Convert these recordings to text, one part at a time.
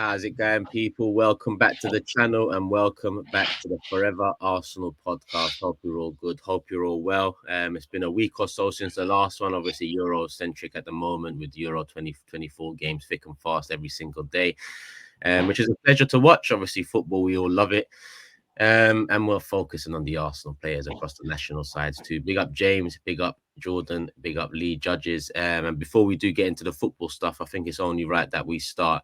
How's it going, people? Welcome back to the channel and welcome back to the Fourever Arsenal podcast. Hope you're all good. Hope you're all well. It's been a week or so since the last one. Obviously, Euro-centric at the moment with Euro 2024 games thick and fast every single day, which is a pleasure to watch. Obviously, football, we all love it. And we're focusing on the Arsenal players across the national sides too. Big up James, big up Jordan, big up Lee judges. And before we do get into the football stuff, I think it's only right that we start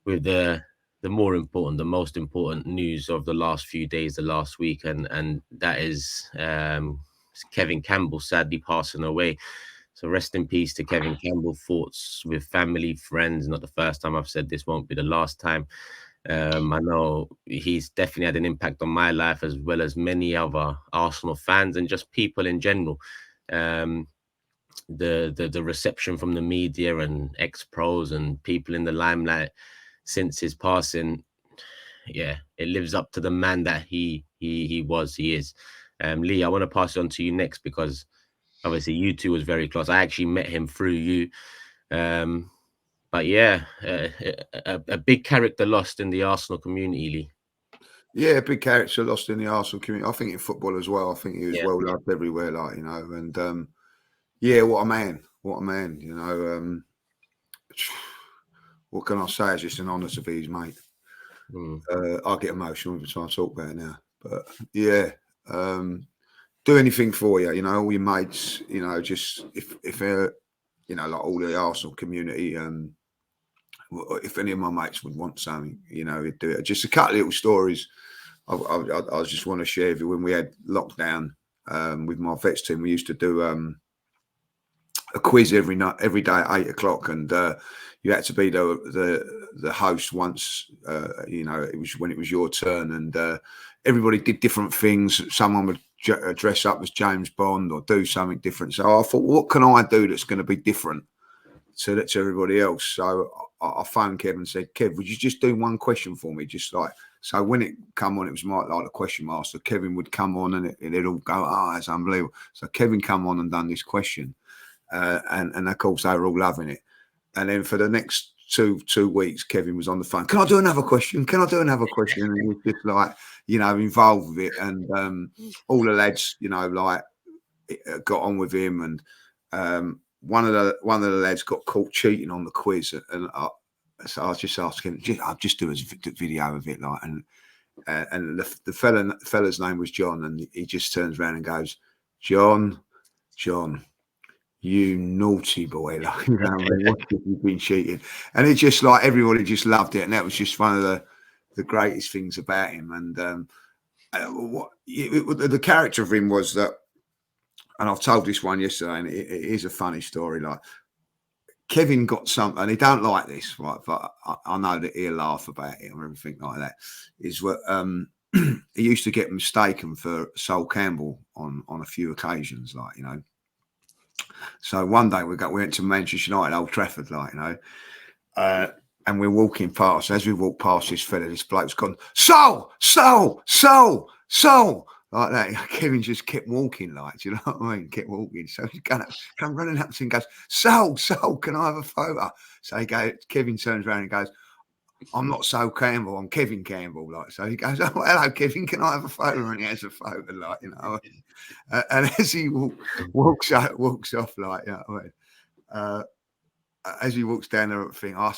with the most important news of the last few days, the last week, and that is Kevin Campbell sadly passing away. So rest in peace to Kevin Campbell. Thoughts with family, friends. Not the first time I've said this, won't be the last time. I know he's definitely had an impact on my life as well as many other Arsenal fans and just people in general. The reception from the media and ex-pros and people in the limelight since his passing, yeah, it lives up to the man that he is. Lee, I want to pass it on to you next because obviously you two was very close. I actually met him through you. But yeah, a big character lost in the Arsenal community, Lee. Yeah, a big character lost in the Arsenal community. I think in football as well. I think he was well loved everywhere, like, you know. And yeah, what a man, you know. What can I say? It's just an honour to be his mate. I get emotional every time I talk about it now. But yeah, do anything for you, you know, all your mates, you know, just if you know, like all the Arsenal community, if any of my mates would want something, you know, we'd do it. Just a couple of little stories I just want to share with you. When we had lockdown with my vets team, we used to do a quiz every day at 8 o'clock, and you had to be the host once. You know, it was when it was your turn, and everybody did different things. Someone would dress up as James Bond or do something different. So I thought, what can I do that's going to be different to everybody else? So I phoned Kev and said, Kev, would you just do one question for me? Just like, so when it come on, it was like the question master. Kevin would come on and it'd all go, oh, that's unbelievable. So Kevin come on and done this question. And of course they were all loving it. And then for the next two weeks, Kevin was on the phone. Can I do another question? Can I do another question? And he was just like, you know, involved with it. And all the lads, you know, like got on with him. And one of the lads got caught cheating on the quiz. And so I was just asking, I'll just do a video of it, like, and the fella's name was John, and he just turns around and goes, John, you naughty boy, like, you know, what have you been cheating? And it just like everybody just loved it, and that was just one of the greatest things about him. And the character of him was that, and I've told this one yesterday, and it is a funny story. Like, Kevin got something, and he don't like this, right? But I know that he'll laugh about it or everything like that. Is what he used to get mistaken for Sol Campbell on a few occasions, like, you know. So one day we went to Manchester United, Old Trafford, like, you know, and we're walking past. As we walk past this fella, this bloke's gone, Sol, like that. Kevin just kept walking, like, do you know what I mean? Kept walking. So he's come running up to him and goes, Sol, can I have a photo? So Kevin turns around and goes, I'm not Sol Campbell, I'm Kevin Campbell. Like, so he goes, oh, hello, Kevin, can I have a photo? And he has a photo, like, you know. And as he walks off, like, you know what I mean? As he walks down the thing, I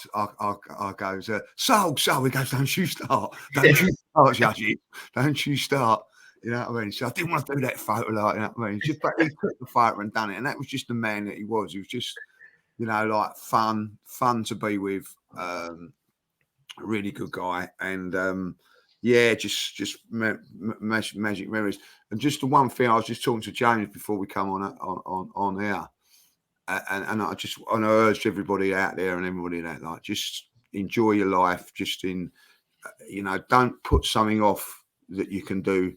goes, Sol, he goes, don't you start, Judgy, don't you start. You know what I mean? So I didn't want to do that photo, like, you know what I mean? But he took the photo and done it, and that was just the man that he was. He was just, you know, like fun to be with, a really good guy, and yeah, just magic memories. And just the one thing, I was just talking to James before we come on here, and I urged everybody out there and everybody that, like, just enjoy your life. Just you know, don't put something off that you can do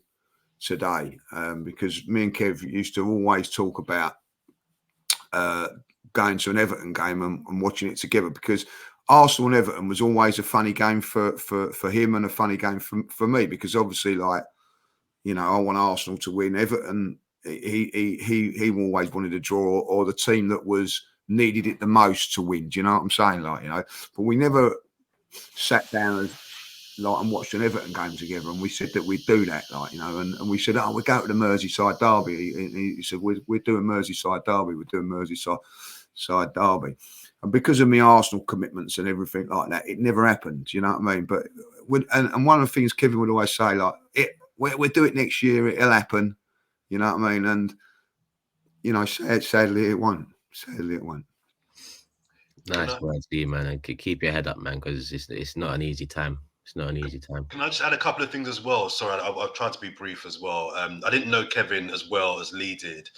today, because me and Kev used to always talk about going to an Everton game and watching it together, because Arsenal and Everton was always a funny game for him and a funny game for me, because obviously, like, you know, I want Arsenal to win. Everton, he always wanted to draw, or the team that was needed it the most to win. Do you know what I'm saying? Like, you know, but we never sat down as like and watched an Everton game together, and we said that we'd do that, like, you know, and we said, oh, we're going to the Merseyside derby. He said, we're doing Merseyside derby, we're doing Merseyside derby. And because of my Arsenal commitments and everything like that, it never happened. You know what I mean? But and one of the things Kevin would always say, like, we'll do it next year, it'll happen. You know what I mean? And you know, sadly it won't. Sadly it won't. Nice words, D, man. And keep your head up, man, because it's not an easy time. It's not an easy time. Can I just add a couple of things as well? Sorry, I've tried to be brief as well. I didn't know Kevin as well as Lee did,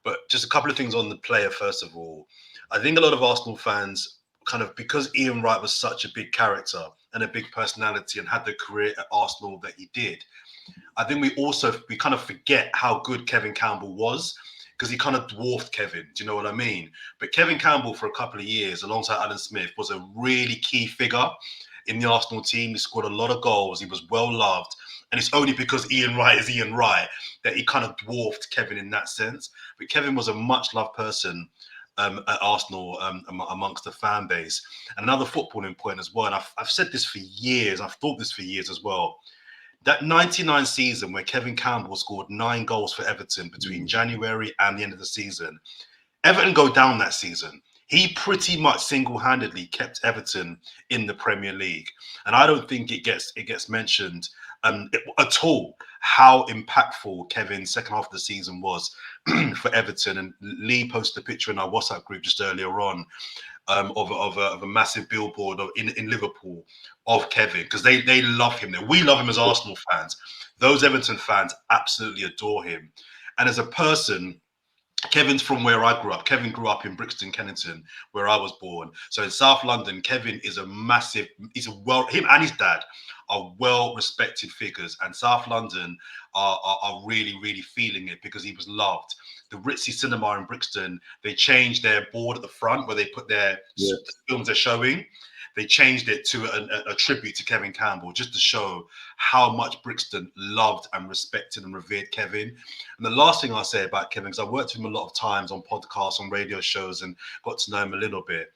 but just a couple of things on the player. First of all, I think a lot of Arsenal fans kind of, because Ian Wright was such a big character and a big personality and had the career at Arsenal that he did, I think we kind of forget how good Kevin Campbell was, because he kind of dwarfed Kevin. Do you know what I mean? But Kevin Campbell, for a couple of years, alongside Alan Smith, was a really key figure in the Arsenal team. He scored a lot of goals. He was well loved. And it's only because Ian Wright is Ian Wright that he kind of dwarfed Kevin in that sense. But Kevin was a much loved person at Arsenal amongst the fan base. And another footballing point as well, and I've said this for years, I've thought this for years as well, that 99 season where Kevin Campbell scored 9 goals for Everton between January and the end of the season, Everton go down that season. He pretty much single-handedly kept Everton in the Premier League. And I don't think it gets mentioned at all how impactful Kevin's second half of the season was for Everton. And Lee posted a picture in our WhatsApp group just earlier on of a massive billboard in Liverpool of Kevin, because they love him. We love him as Arsenal fans. Those Everton fans absolutely adore him. And as a person, Kevin's from where I grew up. Kevin grew up in Brixton, Kennington, where I was born. So in South London, Kevin is him and his dad are well-respected figures. And South London are really, really feeling it because he was loved. The Ritzy Cinema in Brixton, they changed their board at the front where they put their films they're showing. They changed it to a tribute to Kevin Campbell, just to show how much Brixton loved and respected and revered Kevin. And the last thing I'll say about Kevin, because I've worked with him a lot of times on podcasts, on radio shows, and got to know him a little bit.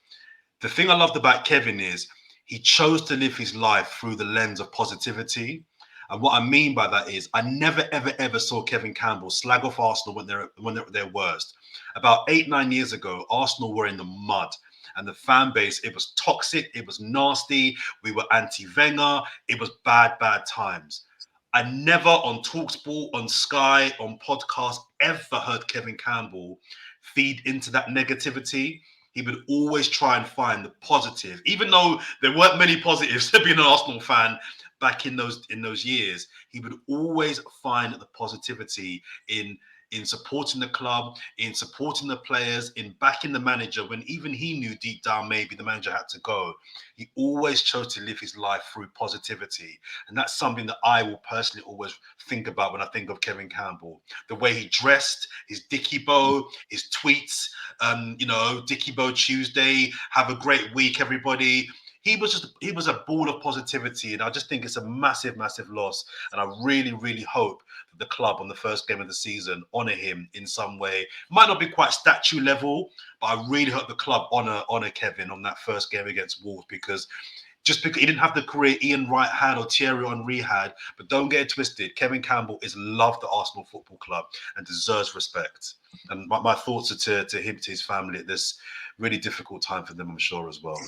The thing I loved about Kevin is he chose to live his life through the lens of positivity. And what I mean by that is I never, ever, ever saw Kevin Campbell slag off Arsenal when they're at their worst. About 8-9 years ago, Arsenal were in the mud. And the fan base, it was toxic, it was nasty, we were anti-Wenger, it was bad times. I never on TalkSport, on Sky, on podcast, ever heard Kevin Campbell feed into that negativity. He would always try and find the positive, even though there weren't many positives to being an Arsenal fan back in those years. He would always find the positivity in supporting the club, in supporting the players, in backing the manager, when even he knew deep down maybe the manager had to go. He always chose to live his life through positivity. And that's something that I will personally always think about when I think of Kevin Campbell. The way he dressed, his Dickie Bow, his tweets, Dickie Bow Tuesday, have a great week, everybody. He was a ball of positivity, and I just think it's a massive, massive loss. And I really, really hope that the club on the first game of the season honour him in some way. Might not be quite statue level, but I really hope the club honour Kevin on that first game against Wolves, because he didn't have the career Ian Wright had or Thierry Henry had. But don't get it twisted, Kevin Campbell is loved at Arsenal Football Club and deserves respect. And my thoughts are to him, to his family at this really difficult time for them, I'm sure, as well.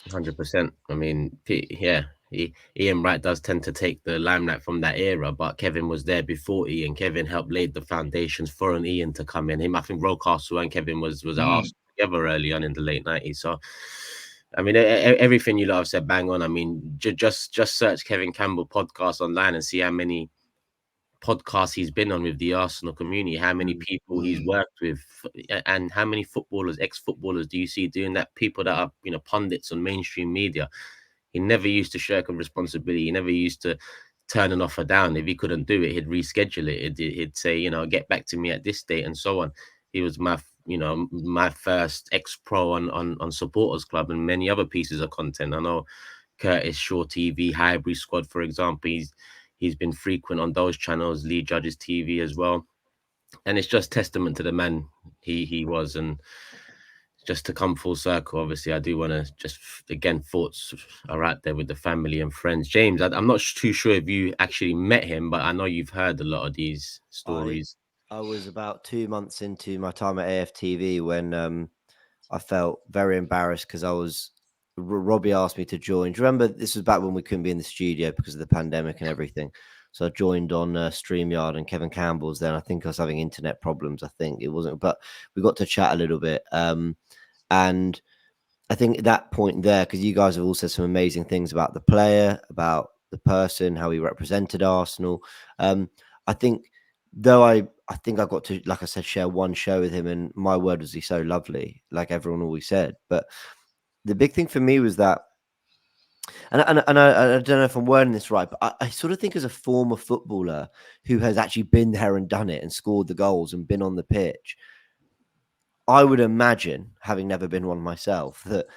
100%. I mean, Ian Wright does tend to take the limelight from that era, but Kevin was there before Ian. Kevin helped lay the foundations for an Ian to come in. I think Rocastle and Kevin was at Arsenal together early on in the late 90s. So, I mean, everything you lot have said, bang on. I mean, just search Kevin Campbell podcast online and see how many podcasts he's been on with the Arsenal community, how many people he's worked with, and how many ex-footballers do you see doing that? People that are, pundits on mainstream media. He never used to shirk a responsibility. He never used to turn an offer down. If he couldn't do it, he'd reschedule it. He'd say, get back to me at this date and so on. He was my first ex-pro on Supporters Club and many other pieces of content. I know Curtis Shaw TV, Highbury Squad, for example. He's been frequent on those channels, Lee Judge's TV as well. And it's just testament to the man he was. And just to come full circle, obviously, I do want to just, again, thoughts are out there with the family and friends. James, I'm not too sure if you actually met him, but I know you've heard a lot of these stories. I was about 2 months into my time at AFTV when I felt very embarrassed because Robbie asked me to join. Do you remember this was back when we couldn't be in the studio because of the pandemic and everything? So I joined on StreamYard, and Kevin Campbell's then. I think I was having internet problems. I think it wasn't, but we got to chat a little bit. And I think at that point there, because you guys have all said some amazing things about the player, about the person, how he represented Arsenal. I think, though I think I got to, like I said, share one show with him, and my word was, he's so lovely, like everyone always said. But the big thing for me was that, and I don't know if I'm wording this right, but I sort of think as a former footballer who has actually been there and done it and scored the goals and been on the pitch, I would imagine, having never been one myself, that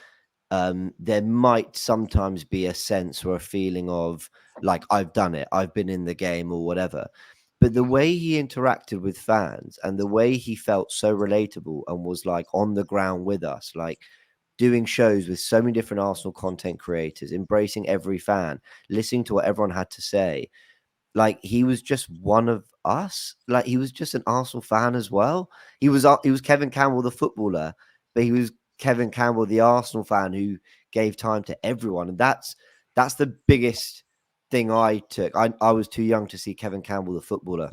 there might sometimes be a sense or a feeling of like, I've done it, I've been in the game or whatever. But the way he interacted with fans and the way he felt so relatable and was like on the ground with us, like doing shows with so many different Arsenal content creators, embracing every fan, listening to what everyone had to say. Like, he was just one of us. Like, he was just an Arsenal fan as well. He was Kevin Campbell, the footballer, but he was Kevin Campbell, the Arsenal fan who gave time to everyone. And that's the biggest thing I took. I was too young to see Kevin Campbell, the footballer.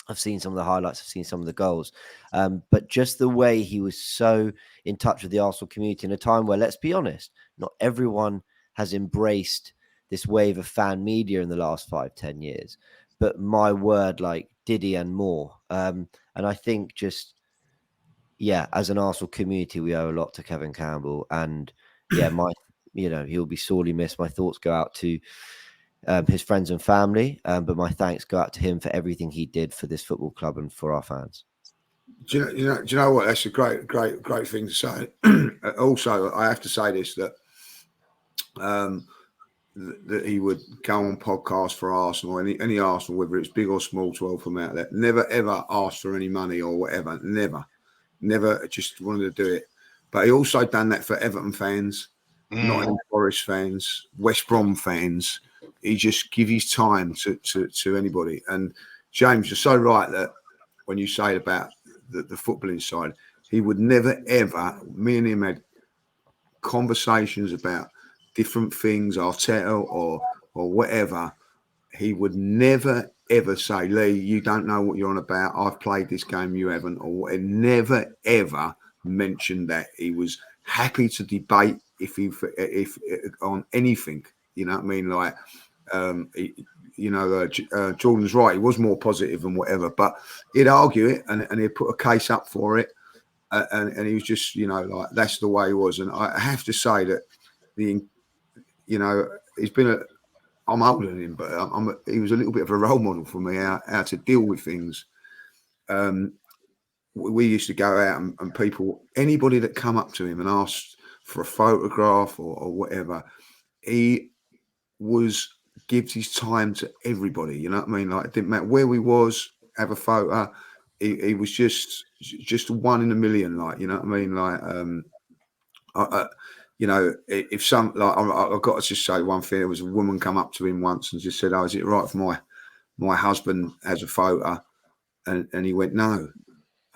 I've seen some of the highlights. I've seen some of the goals. But just the way he was so in touch with the Arsenal community in a time where, let's be honest, not everyone has embraced this wave of fan media in the last 5-10 years. But my word, like Diddy and more. And I think just, yeah, as an Arsenal community, we owe a lot to Kevin Campbell. And yeah, he'll be sorely missed. My thoughts go out to his friends and family, but my thanks go out to him for everything he did for this football club and for our fans. Do you know what? That's a great thing to say. Also, I have to say this, that that he would go on podcasts for Arsenal, any Arsenal, whether it's big or small, 12 from out there. Never ever asked for any money or whatever. Never just wanted to do it. But he also done that for Everton fans, Nottingham Forest fans, West Brom fans. He just give his time to anybody. And James, you're so right that when you say about the footballing side, he would never ever. Me and him had conversations about different things, Arteta or whatever. He would never ever say, "Lee, you don't know what you're on about. I've played this game, you haven't," or whatever. Never ever mentioned that. He was happy to debate if on anything. You know what I mean? Like, Jordan's right. He was more positive and whatever, but he'd argue it and he'd put a case up for it. And he was just, like, that's the way he was. And I have to say that he's been I'm older than him, but he was a little bit of a role model for me, how to deal with things. We used to go out and people, anybody that come up to him and asked for a photograph or whatever, he gives his time to everybody. You know what I mean? Like, it didn't matter where we was, have a photo. He was just one in a million. Like, you know what I mean? Like, if some, like, I've got to just say one thing. There was a woman come up to him once and just said, "Oh, is it right for my husband has a photo?" And he went, "No."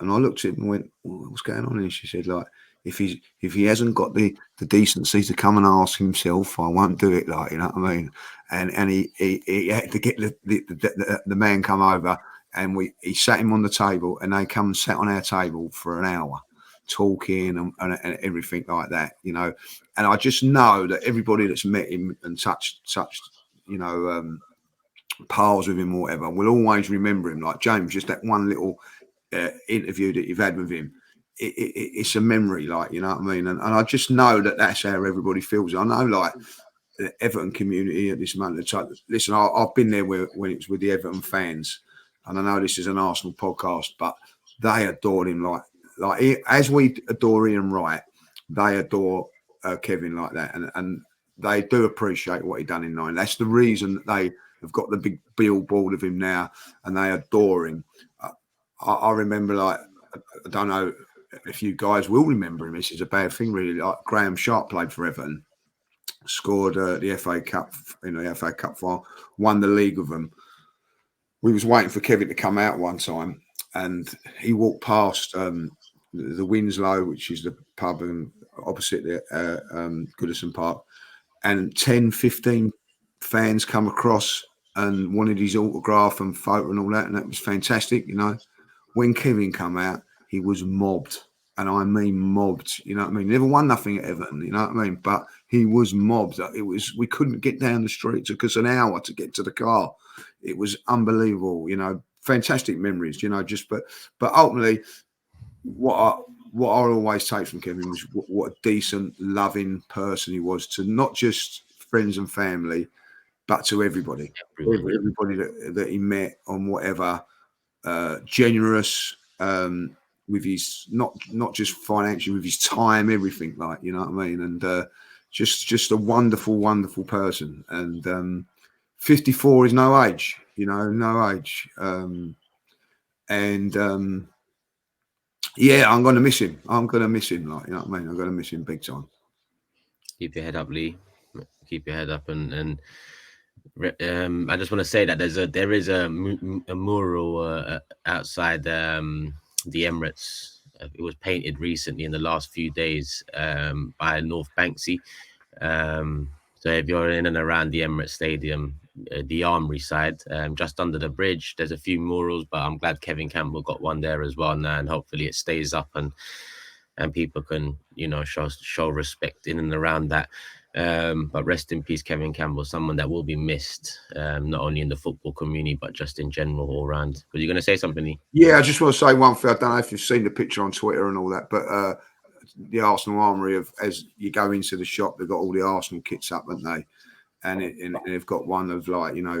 And I looked at him and went, "What's going on?" And she said, like, if he hasn't got the decency to come and ask himself, I won't do it. Like, you know what I mean? And he had to get the man come over, and he sat him on the table, and they come and sat on our table for an hour, talking and everything like that, And I just know that everybody that's met him and touched pals with him or whatever will always remember him. Like James, just that one little interview that you've had with him, it's a memory, like, you know what I mean? And I just know that that's how everybody feels. I know, like, the Everton community at this moment. Listen, I've been there when it's with the Everton fans, and I know this is an Arsenal podcast, but they adored him like as we adore Ian Wright, they adore Kevin like that, and they do appreciate what he done in 9. That's the reason that they have got the big billboard of him now, and they adore him. I remember, like, I don't know a few guys will remember him. This is a bad thing, really. Like Graham Sharp played for Everton, scored the FA Cup, the FA Cup final, won the league with them. We was waiting for Kevin to come out one time, and he walked past the Winslow, which is the pub opposite the Goodison Park, and 10, 15 fans come across and wanted his autograph and photo and all that, and that was fantastic. When Kevin come out, he was mobbed, and I mean mobbed. You know what I mean? Never won nothing at Everton. You know what I mean? But he was mobbed. We couldn't get down the street. It took us an hour to get to the car. It was unbelievable. Fantastic memories. But ultimately, what I always take from Kevin was what a decent, loving person he was to not just friends and family, but to everybody. Everybody that he met on whatever. Generous with his not just financially, with his time, everything, you know what I mean, and just a wonderful person. And 54 is no age, no age. Yeah, I'm gonna miss him. You know what I mean? I'm gonna miss him big time. Keep your head up, Lee. Keep your head up, and I just want to say that there is a mural outside the Emirates. It was painted recently in the last few days by North Banksy. So if you're in and around the Emirates Stadium, the Armory side, just under the bridge, there's a few murals, but I'm glad Kevin Campbell got one there as well now, and hopefully it stays up and people can show respect in and around that. But rest in peace, Kevin Campbell, someone that will be missed, not only in the football community, but just in general all around. Were you going to say something, Lee? Yeah, I just want to say one thing. I don't know if you've seen the picture on Twitter and all that, but the Arsenal Armory, as you go into the shop, they've got all the Arsenal kits up, haven't they? And they've got one of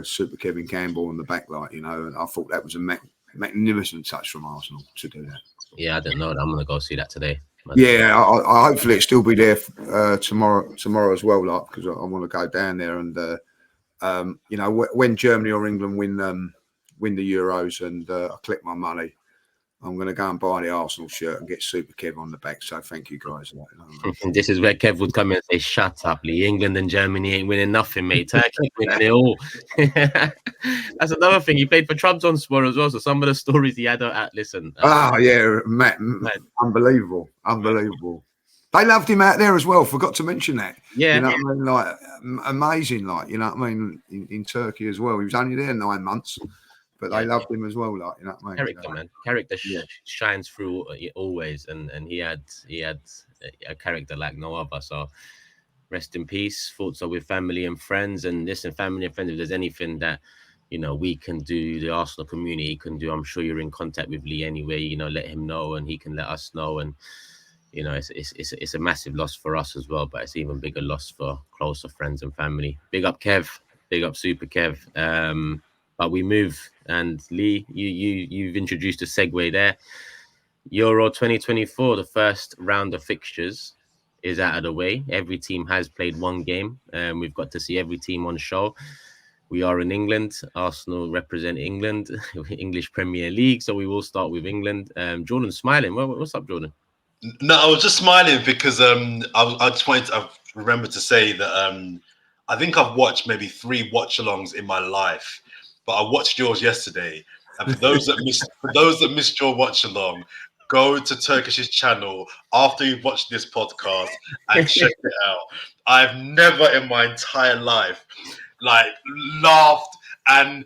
Super Kevin Campbell on the back, and I thought that was a magnificent touch from Arsenal to do that. Yeah, I didn't know that. I'm going to go see that today. Yeah, I hopefully it'll still be there tomorrow as well, because I want to go down there and when Germany or England win the Euros and I collect my money, I'm going to go and buy the Arsenal shirt and get Super Kev on the back. So thank you guys. This is where Kev would come in and say, "Shut up, Lee. England and Germany ain't winning nothing, mate. Turkey winning it all." That's another thing. He played for Trabzonspor as well. So some of the stories he had listen. Yeah, Matt. Unbelievable. They loved him out there as well. Forgot to mention that. Yeah, you know what I mean? Amazing. You know what I mean? In Turkey as well. He was only there 9 months. But they loved him as well, you know what I mean? Character, man. Character shines through always, and he had a character like no other. So rest in peace. Thoughts are with family and friends. And listen, family and friends, if there's anything that we can do, the Arsenal community can do, I'm sure you're in contact with Lee anyway. Let him know, and he can let us know. And it's a massive loss for us as well, but it's even bigger loss for closer friends and family. Big up Kev. Big up Super Kev. But we move, and Lee, you've introduced a segue there. Euro 2024, the first round of fixtures is out of the way. Every team has played one game, and we've got to see every team on show. We are in England. Arsenal represent England, English Premier League. So we will start with England. Jordan's smiling. What's up, Jordan? No, I was just smiling because I just wanted to remember to say that I think I've watched maybe 3 watch-alongs in my life. But I watched yours yesterday, and for those that missed your watch along, go to Turkish's channel after you've watched this podcast and check it out. I've never in my entire life laughed at a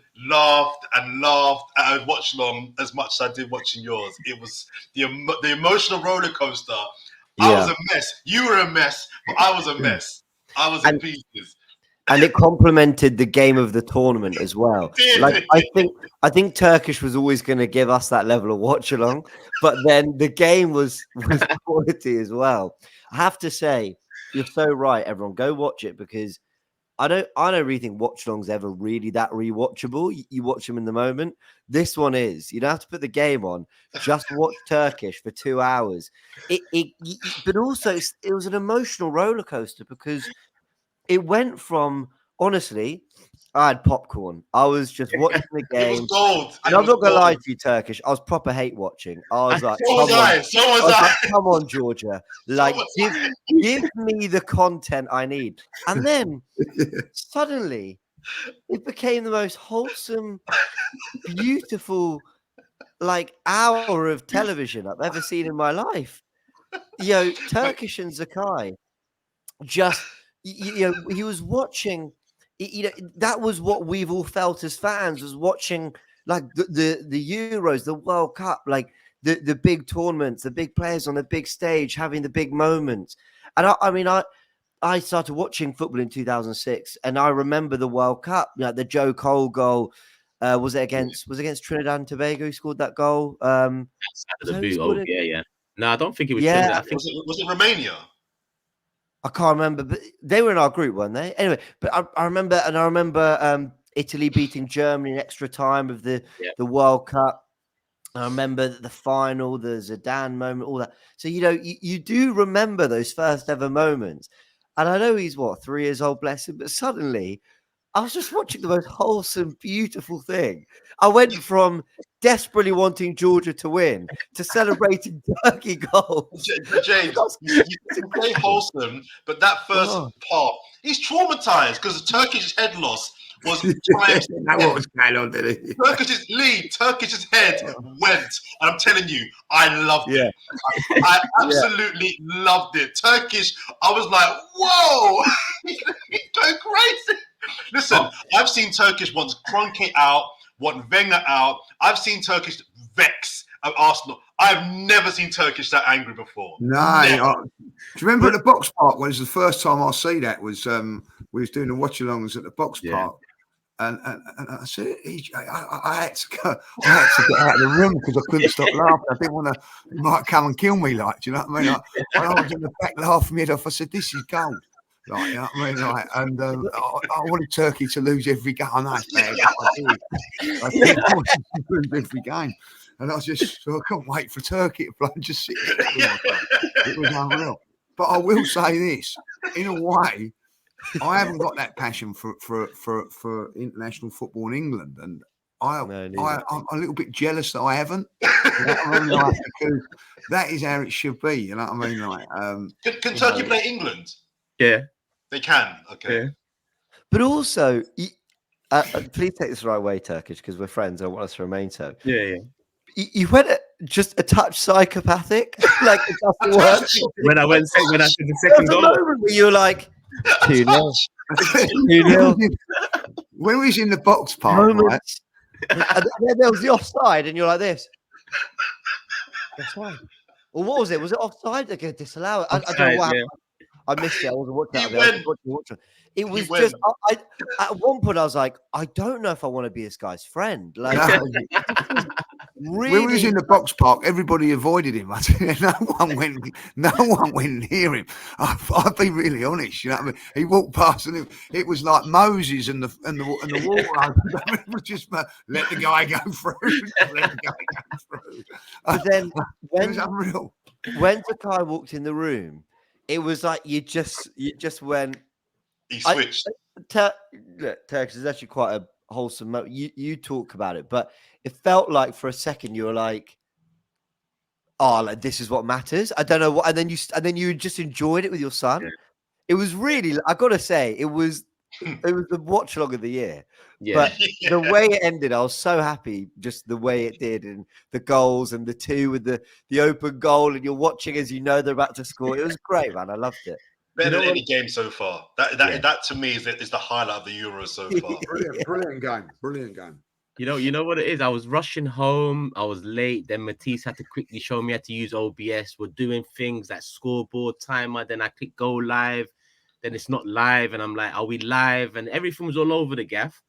watch along as much as I did watching yours. It was the emotional roller coaster. I was a mess. You were a mess, but I was a mess. I was in pieces. And it complemented the game of the tournament as well. I think Turkish was always going to give us that level of watch along, but then the game was quality as well. I have to say, you're so right. Everyone, go watch it, because I don't really think watch alongs ever really that rewatchable. You watch them in the moment. This one is. You don't have to put the game on. Just watch Turkish for 2 hours. But also it was an emotional roller coaster, because it went from honestly, I had popcorn. I was just watching the game. It was gold. And I'm not gonna lie to you, Turkish. I was proper hate watching. I was like, So was I. So was I. Like, come on, Georgia. Like, give me the content I need. And then suddenly it became the most wholesome, beautiful, like hour of television I've ever seen in my life. Turkish and Zakai just, he was watching. That was what we've all felt as fans, was watching like the Euros, the World Cup, like the big tournaments, the big players on the big stage having the big moments. And I started watching football in 2006, and I remember the World Cup, the Joe Cole goal. Was it against Trinidad and Tobago who scored that goal? Yeah. No, I don't think it was Yeah. Trinidad. I think was it Romania? I can't remember, but they were in our group, weren't they? Anyway, but I remember Italy beating Germany in extra time of the World Cup. I remember the final, the Zidane moment, all that. So, you do remember those first ever moments. And I know he's 3 years old, bless him, but suddenly I was just watching the most wholesome, beautiful thing. I went from desperately wanting Georgia to win to celebrating Turkey goals. James, you play wholesome, but that first part, he's traumatized because the Turkish head loss was what was going on, did he? Turkish's head went. And I'm telling you, I loved it. I absolutely loved it. Turkish, I was like, whoa, he's going crazy. Listen, I've seen Turkish once Kroenke out, want Wenger out. I've seen Turkish vex at Arsenal. I've never seen Turkish that angry before. No. Do you remember at the box park? When it was the first time I see that was we was doing the watchalongs at the box park, and I said I had to get out of the room because I couldn't stop laughing. I didn't want to. He might come and kill me. Like, do you know what I mean? I was in the back laughing my head off. I said, "This is gold." Like, you know what I mean? Like, and I wanted Turkey to lose every game. I know it's bad. I did want to lose every game. And I couldn't wait for Turkey to play and just sit there. It was unreal. But I will say this, in a way, I haven't got that passion for international football in England. And I'm a little bit jealous that I haven't. You know what I mean? Like, because that is how it should be. You know what I mean? Like, can Turkey play England? Yeah. They can. Okay. Yeah. But also, please take this the right way, Turkish, because we're friends. I want us to remain so. Yeah. You went just a touch psychopathic, like it doesn't work. when I said the second goal, where you were like 2-0. 2-0. When we was in the box park, right? And then there was the offside, and you're like this. Offside. Well, what was it? Was it offside? They're going to disallow it. I don't know what happened. I missed it. I wasn't watching. It was just. At one point, I was like, I don't know if I want to be this guy's friend. Like, really? When we was in the box park, everybody avoided him. No one went near him. I'll be really honest. You know what I mean? He walked past, and it was like Moses and the water. It was just let the guy go through. But then it was unreal. When Zakai walked in the room, it was like you just went. He switched. Turkish is actually quite a wholesome moment. You talk about it, but it felt like for a second you were like, "Oh, like this is what matters." I don't know what, and then you just enjoyed it with your son. Yeah. It was really, I gotta say, it was the watch along of the year. Yeah. But the way it ended, I was so happy, just the way it did, and the goals and the two with the open goal, and you're watching as you know they're about to score. It was great, man. I loved it. Better than any game so far. That to me is the highlight of the Euros so far. Brilliant game. You know what it is? I was rushing home. I was late. Then Matisse had to quickly show me how to use OBS. We're doing things like scoreboard timer. Then I click go live. Then it's not live. And I'm like, are we live? And everything was all over the gaff.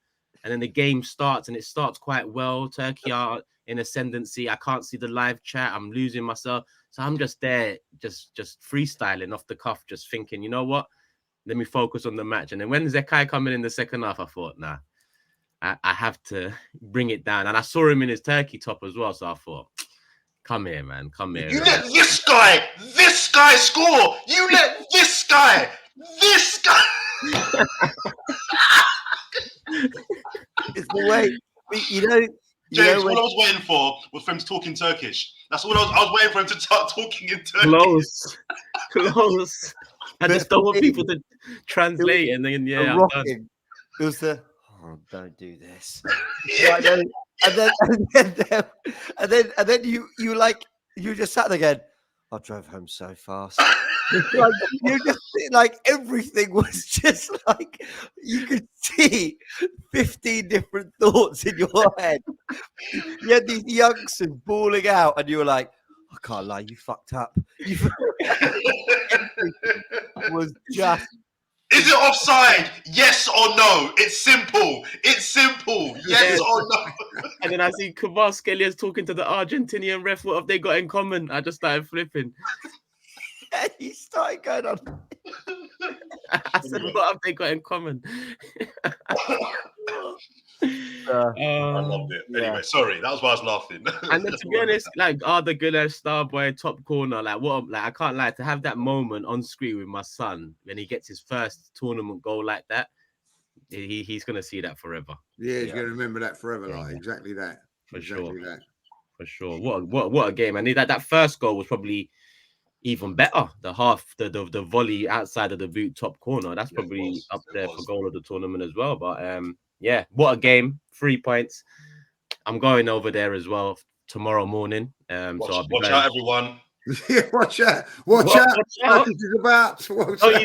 And then the game starts, and it starts quite well. Turkey are in ascendancy. I can't see the live chat. I'm losing myself. So I'm just there, just freestyling off the cuff, just thinking, you know what? Let me focus on the match. And then when Zakai come in the second half, I thought, nah, I have to bring it down. And I saw him in his Turkey top as well. So I thought, come here, man. Come here. You let this guy score. You let this guy. It's the way, you know. James, all I was waiting for was for him to talk in Turkish. That's all I was waiting for him to start talking in Turkish. Close. I just don't want people to translate, and then I'm done. It was the don't do this. and then you like you just sat there again. I drove home so fast. Like you just like everything was just like you could see 15 different thoughts in your head. You had these youngsters bawling out, and you were like, I can't lie, you fucked up. Was just. Is it offside? Yes or no? It's simple. It's simple. Yes or no? And then I see Kvaratskhelia talking to the Argentinian ref. What have they got in common? I just started flipping. And he started going on. I said, what have they got in common? I loved it. Anyway, sorry, that was why I was laughing. And then, to be honest, like Arda Güler, Starboy, top corner, like what? Like I can't lie, to have that moment on screen with my son when he gets his first tournament goal like that, he's gonna see that forever. Yeah, he's gonna remember that forever. Like exactly that. For sure. What a game! And that first goal was probably even better. The volley outside of the boot top corner. That's probably up there for goal of the tournament as well. But yeah, what a game! 3 points. I'm going over there as well tomorrow morning. Watch out, everyone. Yeah, watch out! Watch out! This is about. Don't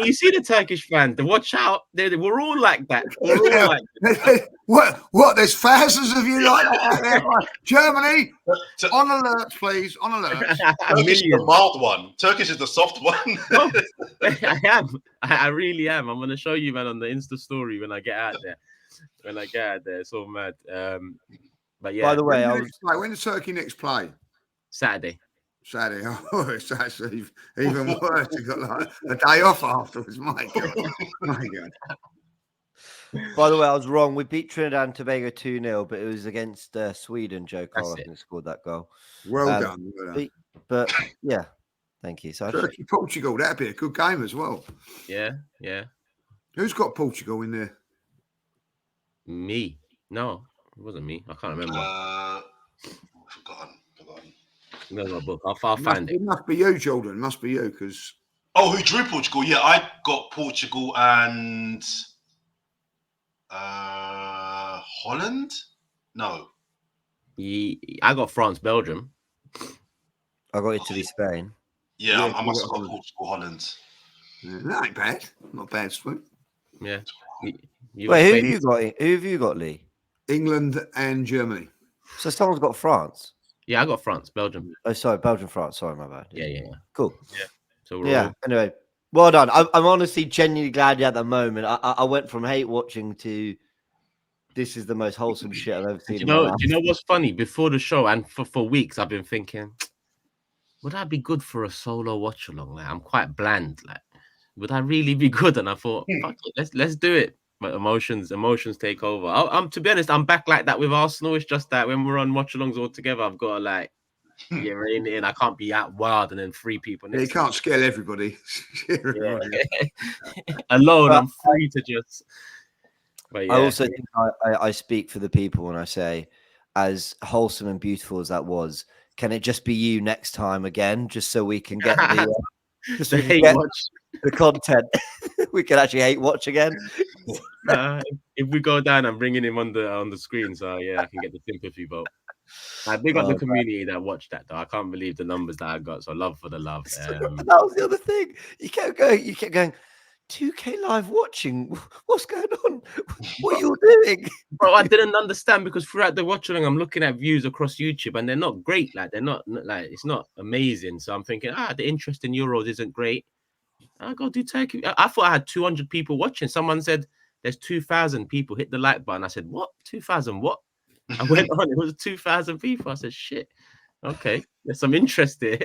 you see the Turkish fan? The watch out! We're all like that. We're all like that. What? There's thousands of you like that out there. Germany, on alert, please. On alert. Turkish is the mild one. Turkish is the soft one. Oh, I am. I really am. I'm gonna show you, man, on the Insta story when I get out there. It's all mad. But yeah. By the way, when does Turkey next play? Saturday. Oh, it's actually even worse. You got like a day off afterwards. My God. My God. By the way, I was wrong. We beat Trinidad and Tobago 2-0, but it was against Sweden. Joe Cole, I think, scored that goal. Well done. But yeah, thank you. So Turkey, Portugal, that'd be a good game as well. Yeah. Who's got Portugal in there? Me. No, it wasn't me. I can't remember. Forgotten. There's my book. I'll find it. It must be you, Jordan. It must be you, because. Oh, who drew Portugal? Yeah, I got Portugal and Holland. No, I got France, Belgium. I got Italy, Spain. Yeah, I must have got Portugal, Holland. Yeah, that ain't bad. Not bad, swim. Yeah. Wait, who have you got, Lee? England and Germany. So someone's got France. Yeah, I got France, Belgium. Oh, sorry, Belgium, France. Sorry, my bad. Yeah. Cool. Yeah. So Anyway, well done. I'm honestly genuinely glad you had that moment. I went from hate watching to this is the most wholesome shit I've ever seen. Do you know what's funny? Before the show and for weeks, I've been thinking, would I be good for a solo watch along? Like, I'm quite bland. Like, would I really be good? And I thought, fuck it, let's do it. But emotions take over. I'm to be honest, I'm back like that with Arsenal. It's just that when we're on watch-alongs all together, I've got to like rein it in. I can't be out wild and then 3 people. You can't scare everybody. Alone, I'm free to just. But yeah. I also think I speak for the people when I say, as wholesome and beautiful as that was, can it just be you next time again, just so we can get the content? We can actually hate watch again. If we go down, I'm bringing him on the screen, so yeah, I can get the sympathy vote. I big up the community that watched that though. I can't believe the numbers that I got. So love for the love. That was the other thing. You kept going. 2K live watching. What's going on? What are you doing, bro? I didn't understand because throughout the watching, I'm looking at views across YouTube, and they're not great. Like they're not like it's not amazing. So I'm thinking, the interest in Euros isn't great. I go do Turkey. I thought I had 200 people watching. Someone said there's 2,000 people. Hit the like button. I said, what? 2,000 what? I went on. It was 2,000 people. I said, shit. Okay, there's some interest there.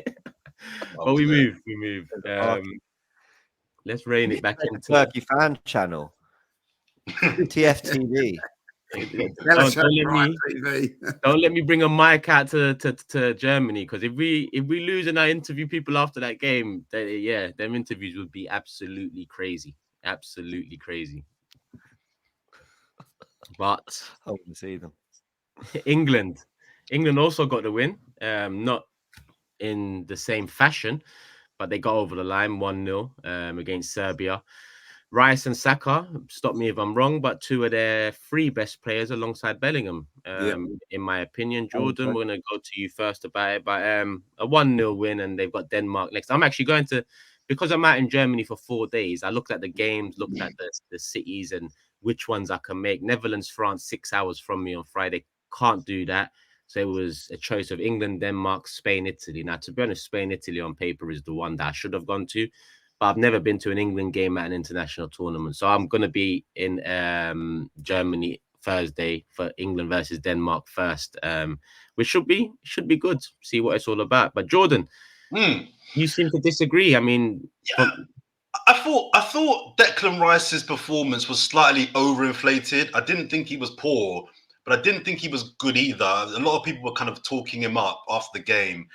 But we move. Let's rein it back into Turkey fan channel. TFTV. Don't let me bring a mic out to Germany, because if we lose and I interview people after that game, them interviews would be absolutely crazy. But I want to see them. England also got the win. Not in the same fashion, but they got over the line 1-0 against Serbia. Rice and Saka, stop me if I'm wrong, but two of their three best players alongside Bellingham, in my opinion. Jordan, we're going to go to you first about it, but a 1-0 win, and they've got Denmark next. I'm actually going to, because I'm out in Germany for 4 days, I looked at the games, looked at the cities and which ones I can make. Netherlands, France, 6 hours from me on Friday. Can't do that. So it was a choice of England, Denmark, Spain, Italy. Now, to be honest, Spain, Italy on paper is the one that I should have gone to. But I've never been to an England game at an international tournament. So I'm going to be in Germany Thursday for England versus Denmark first, which should be good. See what it's all about. But Jordan, you seem to disagree. I mean, I thought Declan Rice's performance was slightly overinflated. I didn't think he was poor, but I didn't think he was good either. A lot of people were kind of talking him up after the game.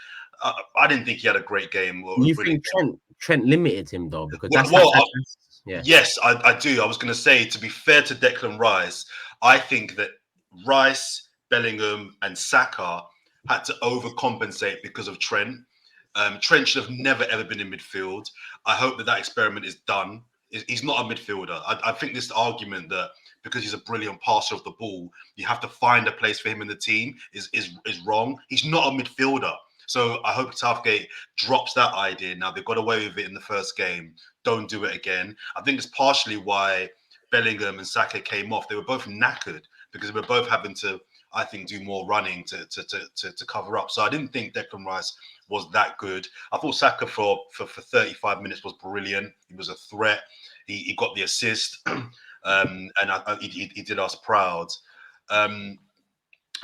I didn't think he had a great game. You think Trent limited him though? Because yes, I do. I was going to say, to be fair to Declan Rice, I think that Rice, Bellingham, and Saka had to overcompensate because of Trent. Trent should have never ever been in midfield. I hope that experiment is done. He's not a midfielder. I think this argument that because he's a brilliant passer of the ball, you have to find a place for him in the team is wrong. He's not a midfielder. So I hope Southgate drops that idea. Now, they got away with it in the first game. Don't do it again. I think it's partially why Bellingham and Saka came off. They were both knackered because they were both having to, I think, do more running to cover up. So I didn't think Declan Rice was that good. I thought Saka for 35 minutes was brilliant. He was a threat. He got the assist, and he did us proud.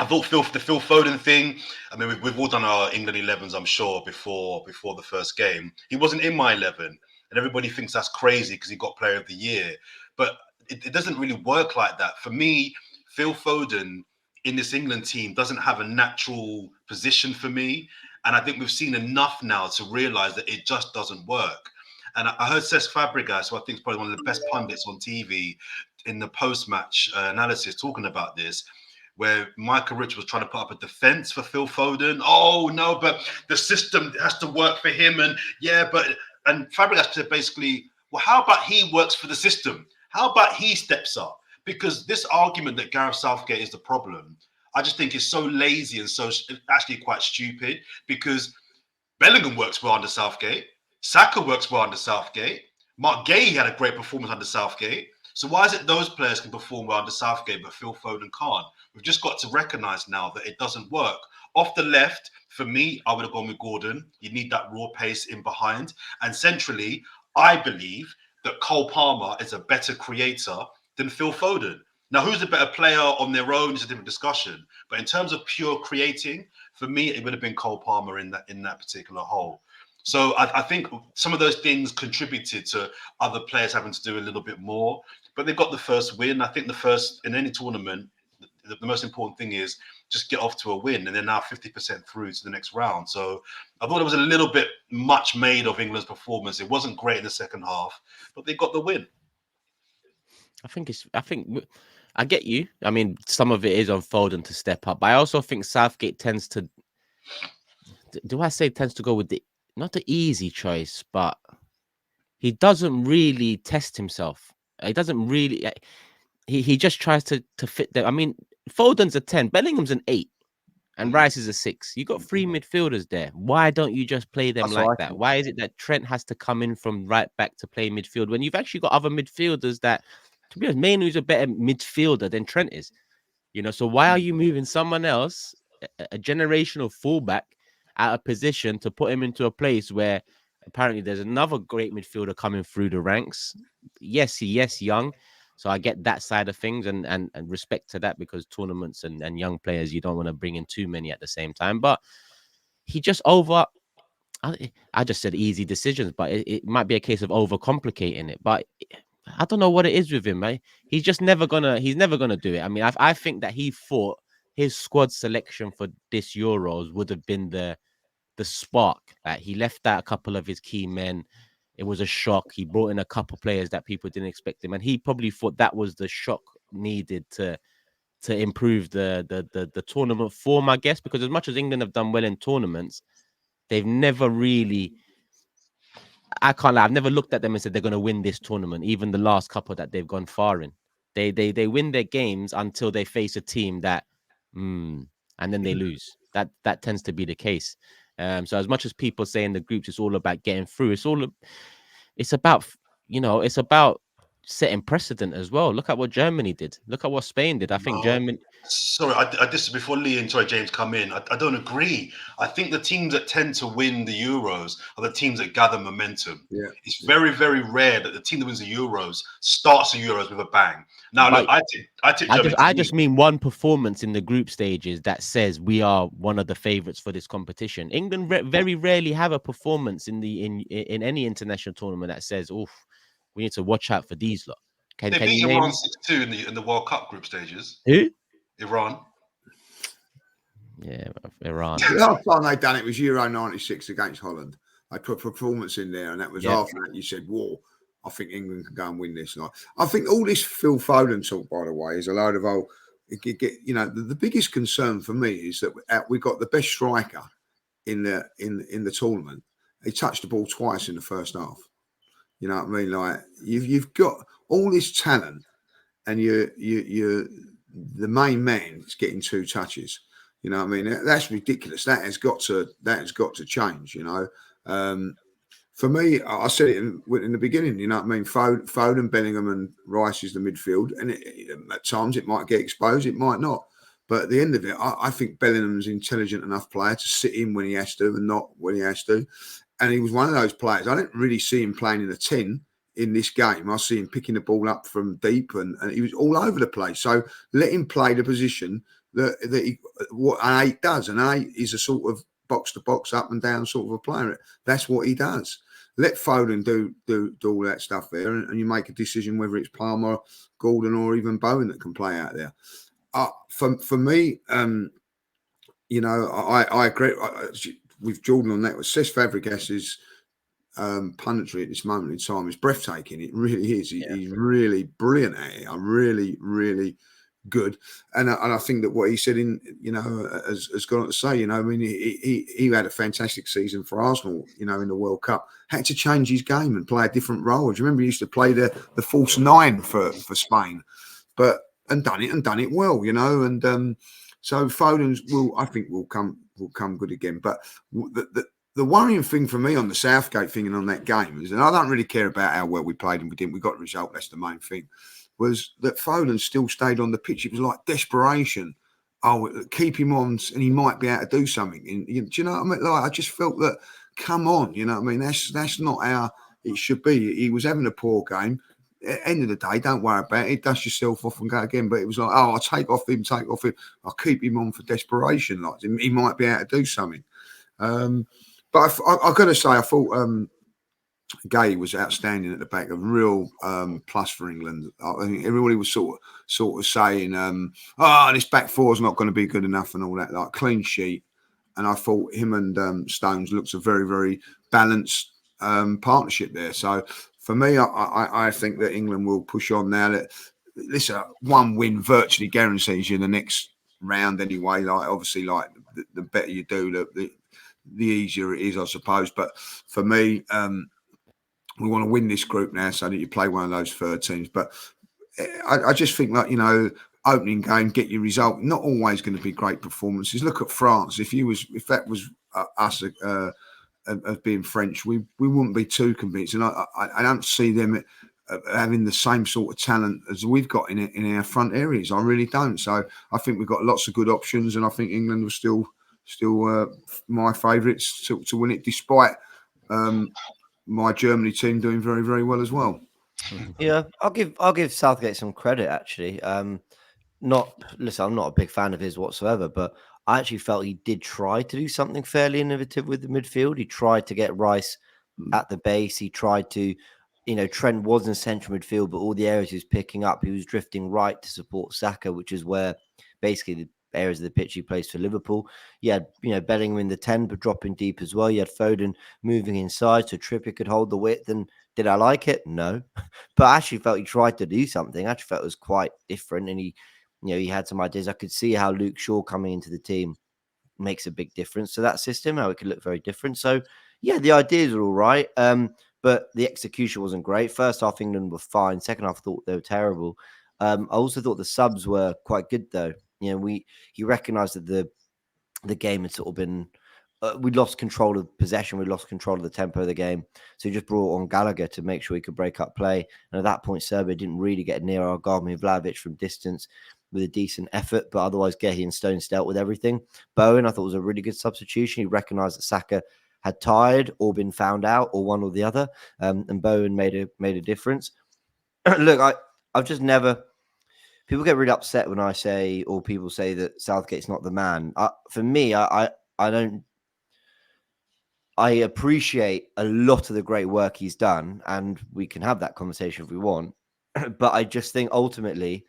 I thought the Phil Foden thing. I mean, we've all done our England 11s, I'm sure, before the first game. He wasn't in my 11, and everybody thinks that's crazy because he got Player of the Year. But it doesn't really work like that. For me, Phil Foden in this England team doesn't have a natural position for me, and I think we've seen enough now to realise that it just doesn't work. And I heard Cesc Fabregas, who I think is probably one of the best pundits on TV, in the post-match analysis talking about this, where Michael Rich was trying to put up a defense for Phil Foden. Oh, no, but the system has to work for him. And Fabregas said basically, well, how about he works for the system? How about he steps up? Because this argument that Gareth Southgate is the problem, I just think is so lazy and so actually quite stupid, because Bellingham works well under Southgate. Saka works well under Southgate. Mark Gay had a great performance under Southgate. So why is it those players can perform well under Southgate, but Phil Foden can't? We've just got to recognise now that it doesn't work. Off the left, for me, I would have gone with Gordon. You need that raw pace in behind. And centrally, I believe that Cole Palmer is a better creator than Phil Foden. Now, who's the better player on their own is a different discussion. But in terms of pure creating, for me, it would have been Cole Palmer in that particular hole. So I think some of those things contributed to other players having to do a little bit more. But they got the first win. I think the first in any tournament, the most important thing is just get off to a win, and they're now 50% through to the next round. So I thought it was a little bit much made of England's performance. It wasn't great in the second half, but they got the win. I get you. I mean, some of it is on Foden to step up, but I also think Southgate tends to go with not the easy choice, but he doesn't really test himself. He doesn't really. He just tries to fit them. I mean, Foden's a 10, Bellingham's an 8, and Rice is a 6. You got 3 midfielders there. Why don't you just play them like that? Why is it that Trent has to come in from right back to play midfield when you've actually got other midfielders that, to be honest, Mainoo's a better midfielder than Trent is? So why are you moving someone else, a generational fullback, out of position to put him into a place where apparently there's another great midfielder coming through the ranks? Yes, young. So I get that side of things and respect to that, because tournaments and young players, you don't want to bring in too many at the same time. But he just I just said easy decisions, but it might be a case of overcomplicating it. But I don't know what it is with him, man. He's never gonna do it. I mean, I think that he thought his squad selection for this Euros would have been the spark. Like, he left out a couple of his key men. It was a shock. He brought in a couple of players that people didn't expect him, and he probably thought that was the shock needed to to improve the tournament form, I guess, because as much as England have done well in tournaments, they've never really. I can't lie, I've never looked at them and said they're going to win this tournament. Even the last couple that they've gone far in, they win their games until they face a team that, and then they lose. That tends to be the case. So as much as people say in the groups it's all about getting through, it's about it's about setting precedent as well. Look at what Germany did. Look at what Spain did. I think Germany. Sorry, I just before Lee and James come in, I don't agree. I think the teams that tend to win the Euros are the teams that gather momentum. Yeah. It's very, very rare that the team that wins the Euros starts the Euros with a bang. Now, look, I tip Germany. I just mean one performance in the group stages that says we are one of the favourites for this competition. England very rarely have a performance in any international tournament that says, "Oof, we need to watch out for these lot." They Can beat you name Iran 6-2 in the World Cup group stages. who? Iran. Yeah, Iran. The last time they done it was Euro '96 against Holland. They put performance in there, and that was after that you said, "Whoa, I think England can go and win this." And I think all this Phil Foden talk, by the way, is a load of old. The biggest concern for me is that we got the best striker in the tournament. He touched the ball twice in the first half. You know what I mean? Like you've got all this talent, and you're the main man is getting 2 touches. You know what I mean? That's ridiculous. That has got to change. You know, for me, I said it in the beginning. You know what I mean? Foden, Bellingham, and Rice is the midfield, and at times it might get exposed, it might not. But at the end of it, I think Bellingham's an intelligent enough player to sit in when he has to and not when he has to. And he was one of those players. I didn't really see him playing in a 10 in this game. I see him picking the ball up from deep, and he was all over the place. So let him play the position what an 8 does. An 8 is a sort of box to box, up and down sort of a player. That's what he does. Let Foden do all that stuff there, and you make a decision whether it's Palmer, Gordon, or even Bowen that can play out there. For me, I agree with Jordan on that. Cesc Fabregas's punditry at this moment in time is breathtaking. It really is. He's really brilliant at it. I'm really, really good. And I think that what he said has gone on to say, I mean, he had a fantastic season for Arsenal, in the World Cup, had to change his game and play a different role. Do you remember he used to play the false 9 for Spain, and done it well, and so Foden's I think will come good again. But the worrying thing for me on the Southgate thing and on that game is, and I don't really care about how well we played and we didn't, we got a result, that's the main thing, was that Foden still stayed on the pitch. It was like desperation. Oh, keep him on and he might be able to do something. Do you know what I mean? Like, I just felt that, come on, you know what I mean? That's not how it should be. He was having a poor game. At the end of the day, don't worry about it. Dust yourself off and go again. But it was like, oh, I'll take off him. I'll keep him on for desperation. Like, he might be able to do something. But I've got to say, I thought Gay was outstanding at the back, a real plus for England. I think everybody was sort of saying, this back four is not going to be good enough and all that, like clean sheet. And I thought him and Stones looks a very, very balanced partnership there. So for me, I think that England will push on now. Listen, one win virtually guarantees you the next round anyway. Like, obviously, like the better you do, the easier it is, I suppose. But for me, we want to win this group now so that you play one of those third teams. But I just think, like, opening game, get your result. Not always going to be great performances. Look at France. If that was us as being French, we wouldn't be too convinced. And I don't see them having the same sort of talent as we've got in our front areas. I really don't. So I think we've got lots of good options, and I think England was still my favourites to win it, despite my Germany team doing very, very well as well. Yeah, I'll give Southgate some credit, actually. I'm not a big fan of his whatsoever, but I actually felt he did try to do something fairly innovative with the midfield. He tried to get Rice at the base. He tried to, Trent was in central midfield, but all the areas he was picking up, he was drifting right to support Saka, which is where basically the areas of the pitch he plays for Liverpool. You had, Bellingham in the 10, but dropping deep as well. You had Foden moving inside so Trippier could hold the width. And did I like it? No. But I actually felt he tried to do something. I actually felt it was quite different. And he he had some ideas. I could see how Luke Shaw coming into the team makes a big difference to that system, how it could look very different. So, yeah, the ideas are all right, but the execution wasn't great. First half, England were fine. Second half, I thought they were terrible. I also thought the subs were quite good, though. He recognised that the game had sort of been we'd lost control of possession, we'd lost control of the tempo of the game, so he just brought on Gallagher to make sure he could break up play. And at that point, Serbia didn't really get near our Garmin Vlahovic from distance with a decent effort, but otherwise Gehi and Stones dealt with everything. Bowen, I thought, was a really good substitution. He recognised that Saka had tired or been found out, or one or the other, and Bowen made a difference. Look, I've just never. People get really upset when I say, or people say that Southgate's not the man. For me, I don't. I appreciate a lot of the great work he's done, and we can have that conversation if we want. But I just think ultimately,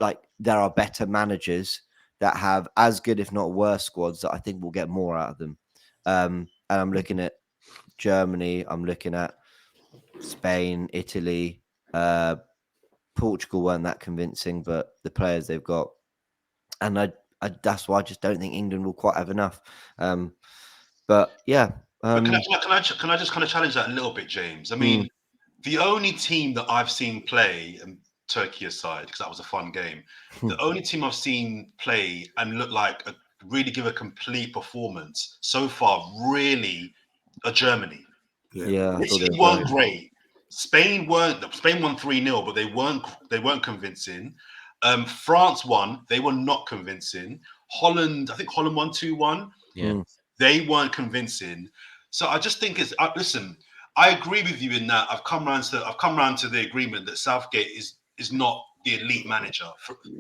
like, there are better managers that have as good, if not worse, squads that I think will get more out of them. And I'm looking at Germany, I'm looking at Spain, Italy, Portugal weren't that convincing, but the players they've got, and I that's why I just don't think England will quite have enough. But yeah. But can I just kind of challenge that a little bit, James? I mean, the only team that I've seen play, Turkey aside, because that was a fun game, the only team I've seen play and look like really give a complete performance so far, really, are Germany. Yeah, Italy weren't great. Spain won 3-0, but they weren't convincing. France won, they were not convincing. Holland, I think Holland won 2-1. Yeah. They weren't convincing. So I just think listen, I agree with you in that I've come around to the agreement that Southgate is not the elite manager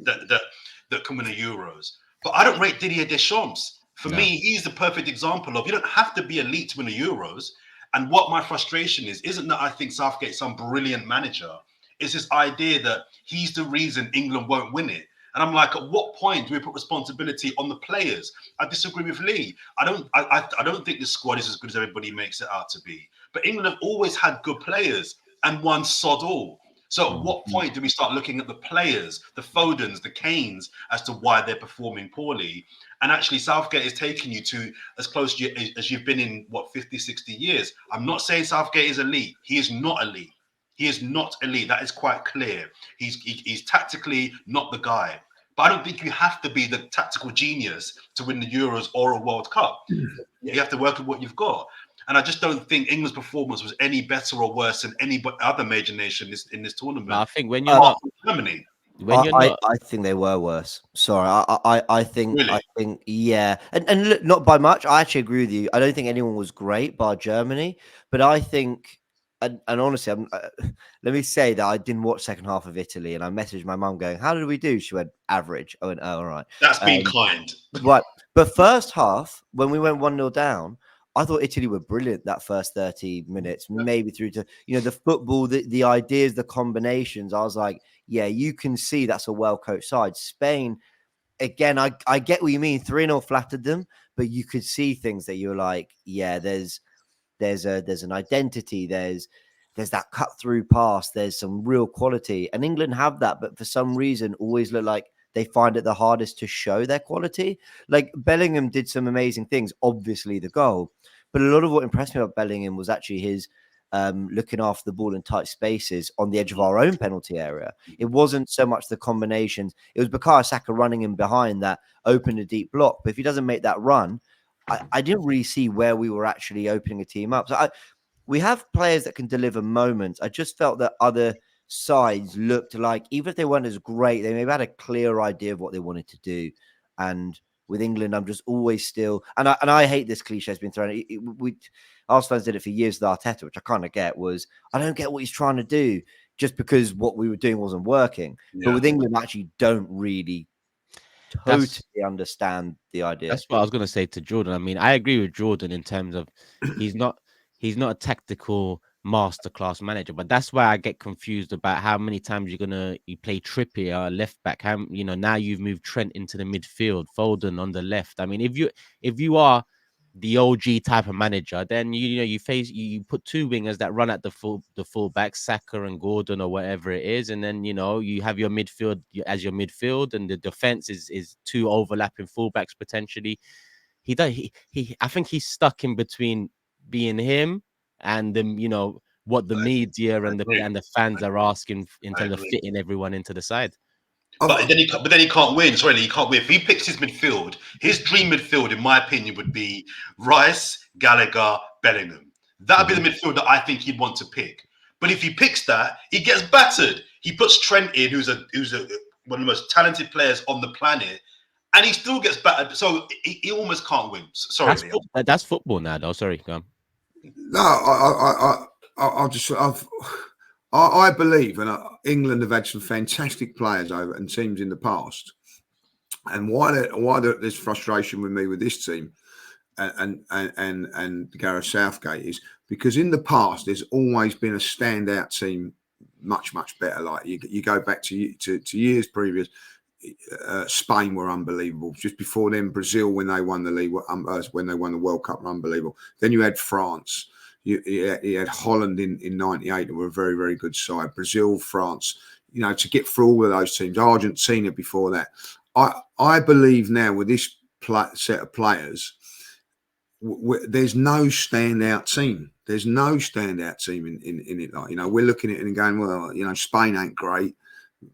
that can win the Euros. But I don't rate Didier Deschamps. For me, he's the perfect example of you don't have to be elite to win the Euros. And what my frustration isn't that I think Southgate's some brilliant manager. It's this idea that he's the reason England won't win it. And I'm like, at what point do we put responsibility on the players? I disagree with Lee. I don't think the squad is as good as everybody makes it out to be. But England have always had good players and won sod all. So at what point do we start looking at the players, the Fodens, the Kanes, as to why they're performing poorly? And actually, Southgate is taking you to as close as you've been in, 50, 60 years. I'm not saying Southgate is elite. He is not elite. He is not elite. That is quite clear. He's tactically not the guy. But I don't think you have to be the tactical genius to win the Euros or a World Cup. You have to work with what you've got. And I just don't think England's performance was any better or worse than any other major nation in this tournament. But I think when you're not Germany. I think they were worse. Sorry, I think Really? I think yeah, and look, not by much. I actually agree with you. I don't think anyone was great bar Germany, but I think. And honestly, let me say that I didn't watch second half of Italy, and I messaged my mum going, "How did we do?" She went, "Average." I went, "Oh, all right." That's been kind. Right, but first half when we went 1-0 down, I thought Italy were brilliant that first 30 minutes, maybe through to the football, the ideas, the combinations. I was like, yeah, you can see that's a well coached side. Spain, again, I get what you mean. 3-0 flattered them, but you could see things that you're like, yeah, there's an identity, there's that cut through pass, there's some real quality, and England have that, but for some reason always look like they find it the hardest to show their quality. Like Bellingham did some amazing things, obviously the goal, but a lot of what impressed me about Bellingham was actually his looking after the ball in tight spaces on the edge of our own penalty area. It wasn't so much the combinations, it was Bukayo Saka running in behind that opened a deep block, but if he doesn't make that run, I didn't really see where we were actually opening a team up. So we have players that can deliver moments. I just felt that other sides looked like, even if they weren't as great, they maybe had a clear idea of what they wanted to do. And with England, I'm just always still, and I hate this cliche has been thrown. Arsenal fans did it for years with Arteta, which I kind of get. Was I don't get what he's trying to do just because what we were doing wasn't working. Yeah. But with England, I actually don't really totally understand the idea. That's what I was going to say to Jordan. I mean, I agree with Jordan in terms of he's not a tactical masterclass manager, but that's why I get confused about how many times you play Trippier left back. How now you've moved Trent into the midfield, Foden on the left. I mean, if you are the OG type of manager, then you put two wingers that run at the fullback, Saka and Gordon or whatever it is, and then you have your midfield as your midfield, and the defense is two overlapping fullbacks potentially. I think he's stuck in between being him and what the media and the fans are asking in terms of fitting everyone into the side. But then he can't win. Sorry, he can't win. If he picks his midfield, his dream midfield, in my opinion, would be Rice, Gallagher, Bellingham. That'd be the midfield that I think he'd want to pick. But if he picks that, he gets battered. He puts Trent in, who's one of the most talented players on the planet, and he still gets battered. So he almost can't win. Sorry, that's football now, though. Sorry, go on. No, I believe, and England have had some fantastic players over and teams in the past. And why there's frustration with me with this team and Gareth Southgate is because in the past there's always been a standout team much better. Like you go back to years previous. Spain were unbelievable. Just before then, Brazil, when they won the league, when they won the World Cup, were unbelievable. Then you had France. You had Holland in '98, who were a very, very good side. Brazil, France. To get through all of those teams. Argentina before that. I believe now with this set of players, there's no standout team. There's no standout team in it. Like we're looking at it and going, well, Spain ain't great.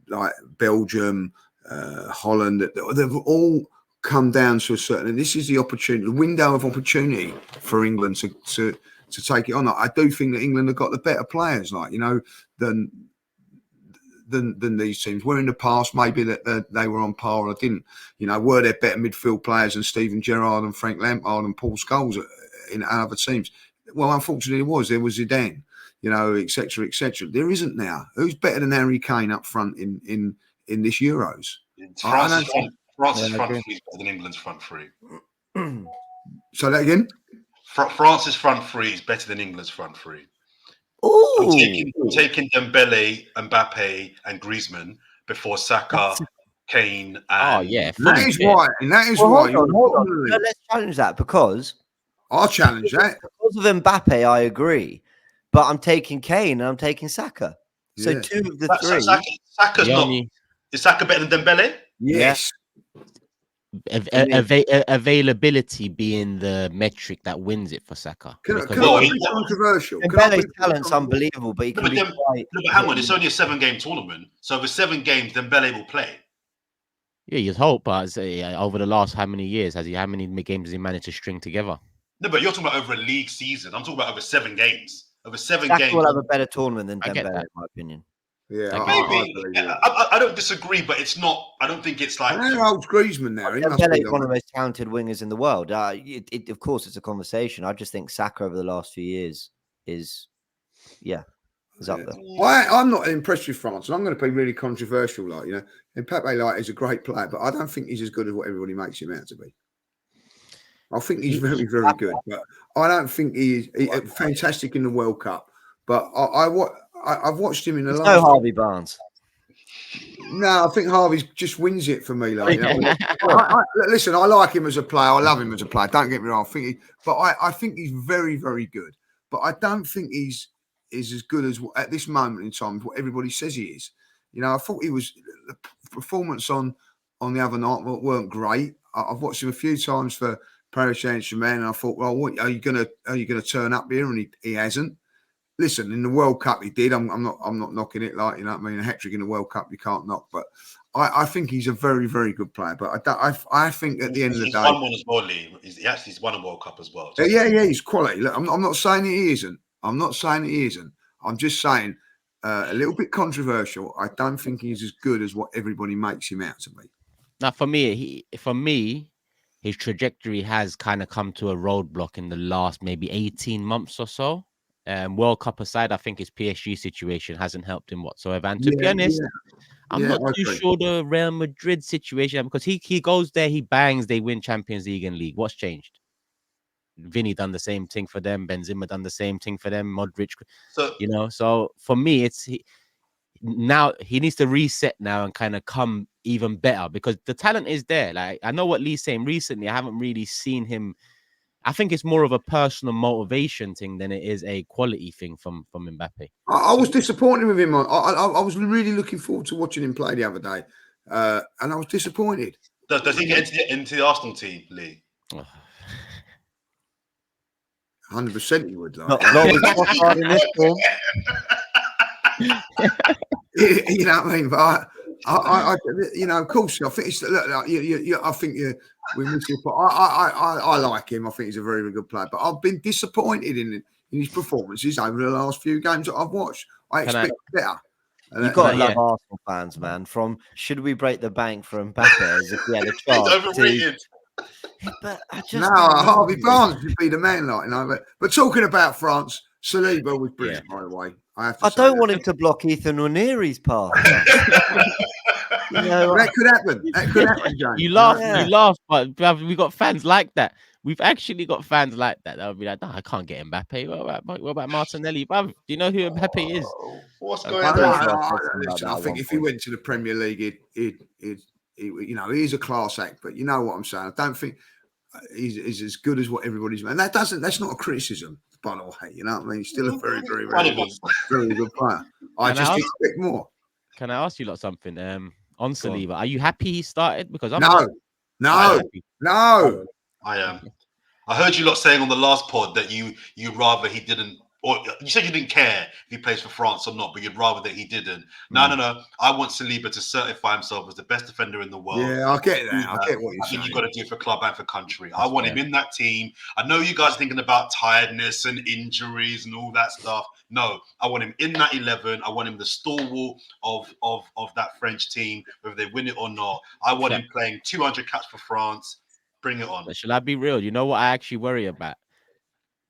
Like Belgium. Holland, they've all come down to a certain, and this is the opportunity, the window of opportunity for England to take it on. I do think that England have got the better players, than these teams. Where in the past maybe that they were on par or didn't. Were there better midfield players than Steven Gerrard and Frank Lampard and Paul Scholes in other teams? Well, unfortunately, there was Zidane, etc., etc. There isn't now. Who's better than Harry Kane up front in this Euros? France's front three is better than England's front three. Say that again? France's front three is better than England's front three. Ooh. I'm taking Dembele, Mbappe, and Griezmann before Saka, Kane, and... Oh, yeah. That is why. And that is why. Hold on. No, let's challenge that because... I'll challenge that. Because of Mbappe, I agree. But I'm taking Kane and I'm taking Saka. So two of the three... Saka's not... Is Saka better than Dembele? Yes. Availability being the metric that wins it for Saka. Can I be controversial? Dembele's talent's unbelievable, but he can be quite... No, but hang on, it's only a 7-game tournament. So over 7 games, Dembele will play. Yeah, you'd hope, but over the last how many years how many games has he managed to string together? No, but you're talking about over a league season. I'm talking about over 7 games. Over 7 Saka games. will have a better tournament than Dembele, in my opinion. Yeah, I don't disagree, but it's not. I don't think it's like. How old's Griezmann now? Dembele is one of the most talented wingers in the world. Of course, it's a conversation. I just think Saka over the last few years is up there. I'm not impressed with France, and I'm going to be really controversial. Mbappe is a great player, but I don't think he's as good as what everybody makes him out to be. I think he's very, very good, but I don't think he's fantastic in the World Cup. But I've watched him in the last. No Harvey Barnes. No, I think Harvey just wins it for me. Listen, I like him as a player. I love him as a player. Don't get me wrong. I think he's very, very good. But I don't think he's as good as at this moment in time what everybody says he is. I thought the performance on the other night weren't great. I've watched him a few times for Paris Saint-Germain, and I thought, well, what are you gonna turn up here? And he hasn't. Listen, in the World Cup he did. I'm not knocking it, like, a hat-trick in the World Cup you can't knock. But I think he's a very, very good player. But I think at the end of the day, he's won one as well, Lee. He's won a World Cup as well. Yeah, he's quality. Look, I'm not saying he isn't. I'm just saying a little bit controversial. I don't think he's as good as what everybody makes him out to be. Now, for me, his trajectory has kind of come to a roadblock in the last maybe 18 months or so. World Cup aside, I think his PSG situation hasn't helped him whatsoever. And to be honest, I'm not too sure the Real Madrid situation, because he goes there, he bangs, they win Champions League and League. What's changed? Vinny done the same thing for them. Benzema done the same thing for them. Modric, So for me, now he needs to reset now and kind of come even better, because the talent is there. Like, I know what Lee's saying. Recently, I haven't really seen him I think it's more of a personal motivation thing than it is a quality thing from Mbappe. I was disappointed with him. I was really looking forward to watching him play the other day, and I was disappointed. Does he get into the Arsenal team, Lee? 100% he would. Like. Not with Trossard in this form. You know what I mean? But I you know, of course, I think it's. Look, I think we miss you. But I like him. I think he's a very, very good player. But I've been disappointed in his performances over the last few games that I've watched. I expect better. You've got to love Arsenal fans, man. From should we break the bank for Mbappe as if we had a chance? Overrated. But Harvey Barnes should be the man, like you know. But talking about France, Saliba was brilliant, by the way. I don't want him to block Ethan O'Neary's path. You know, that could happen. That could happen, James. You laugh, but we got fans like that. We've actually got fans like that. That would be like, no, I can't get Mbappe. What about Martinelli? Bruv, do you know who Mbappe is? What's going on? I think if he went to the Premier League, he'd you know, he's a class act. But you know what I'm saying? I don't think he's as good as what everybody's. And that's not a criticism, by the way. You know what I mean? He's still a very, very, very good player. I just expect more. Can I ask you something? On Saliba, are you happy he started? Because I'm no. I am. I heard you lot saying on the last pod that you rather he didn't, or you said you didn't care if he plays for France or not, but you'd rather that he didn't. No. I want Saliba to certify himself as the best defender in the world. Yeah, I get that. I get what you're saying. You've got to do it for club and for country. I want him in that team. I know you guys are thinking about tiredness and injuries and all that stuff. No, I want him in that 11. I want him the stalwart of that French team, whether they win it or not. I want him playing 200 caps for France. Bring it on. But shall I be real? You know what I actually worry about?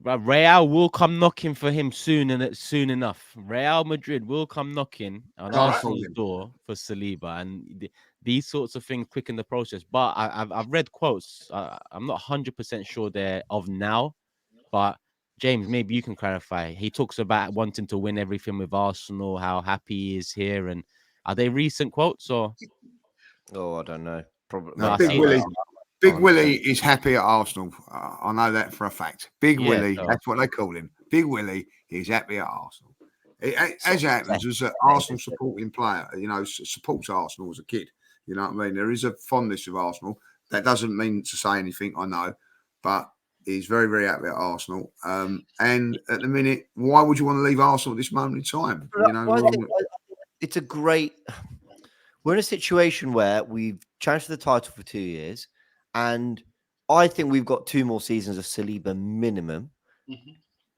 Real will come knocking for him soon enough. Real Madrid will come knocking on Arsenal's door for Saliba, and these sorts of things quicken the process. But I've read quotes. I'm not 100% sure they're of now, but James, maybe you can clarify. He talks about wanting to win everything with Arsenal, how happy he is here, and are they recent quotes or? Oh, I don't know. Probably. No, Big Willie is happy at Arsenal. I know that for a fact. Big Willie, that's what they call him. Big Willie is happy at Arsenal. As happens, as an Arsenal supporting player, you know, supports Arsenal as a kid. You know what I mean? There is a fondness of Arsenal. That doesn't mean to say anything, I know, but he's very, very happy at Arsenal. And at the minute, why would you want to leave Arsenal at this moment in time? You know, it's a great. We're in a situation where we've challenged for the title for 2 years. And I think we've got 2 more seasons of Saliba minimum. Mm-hmm.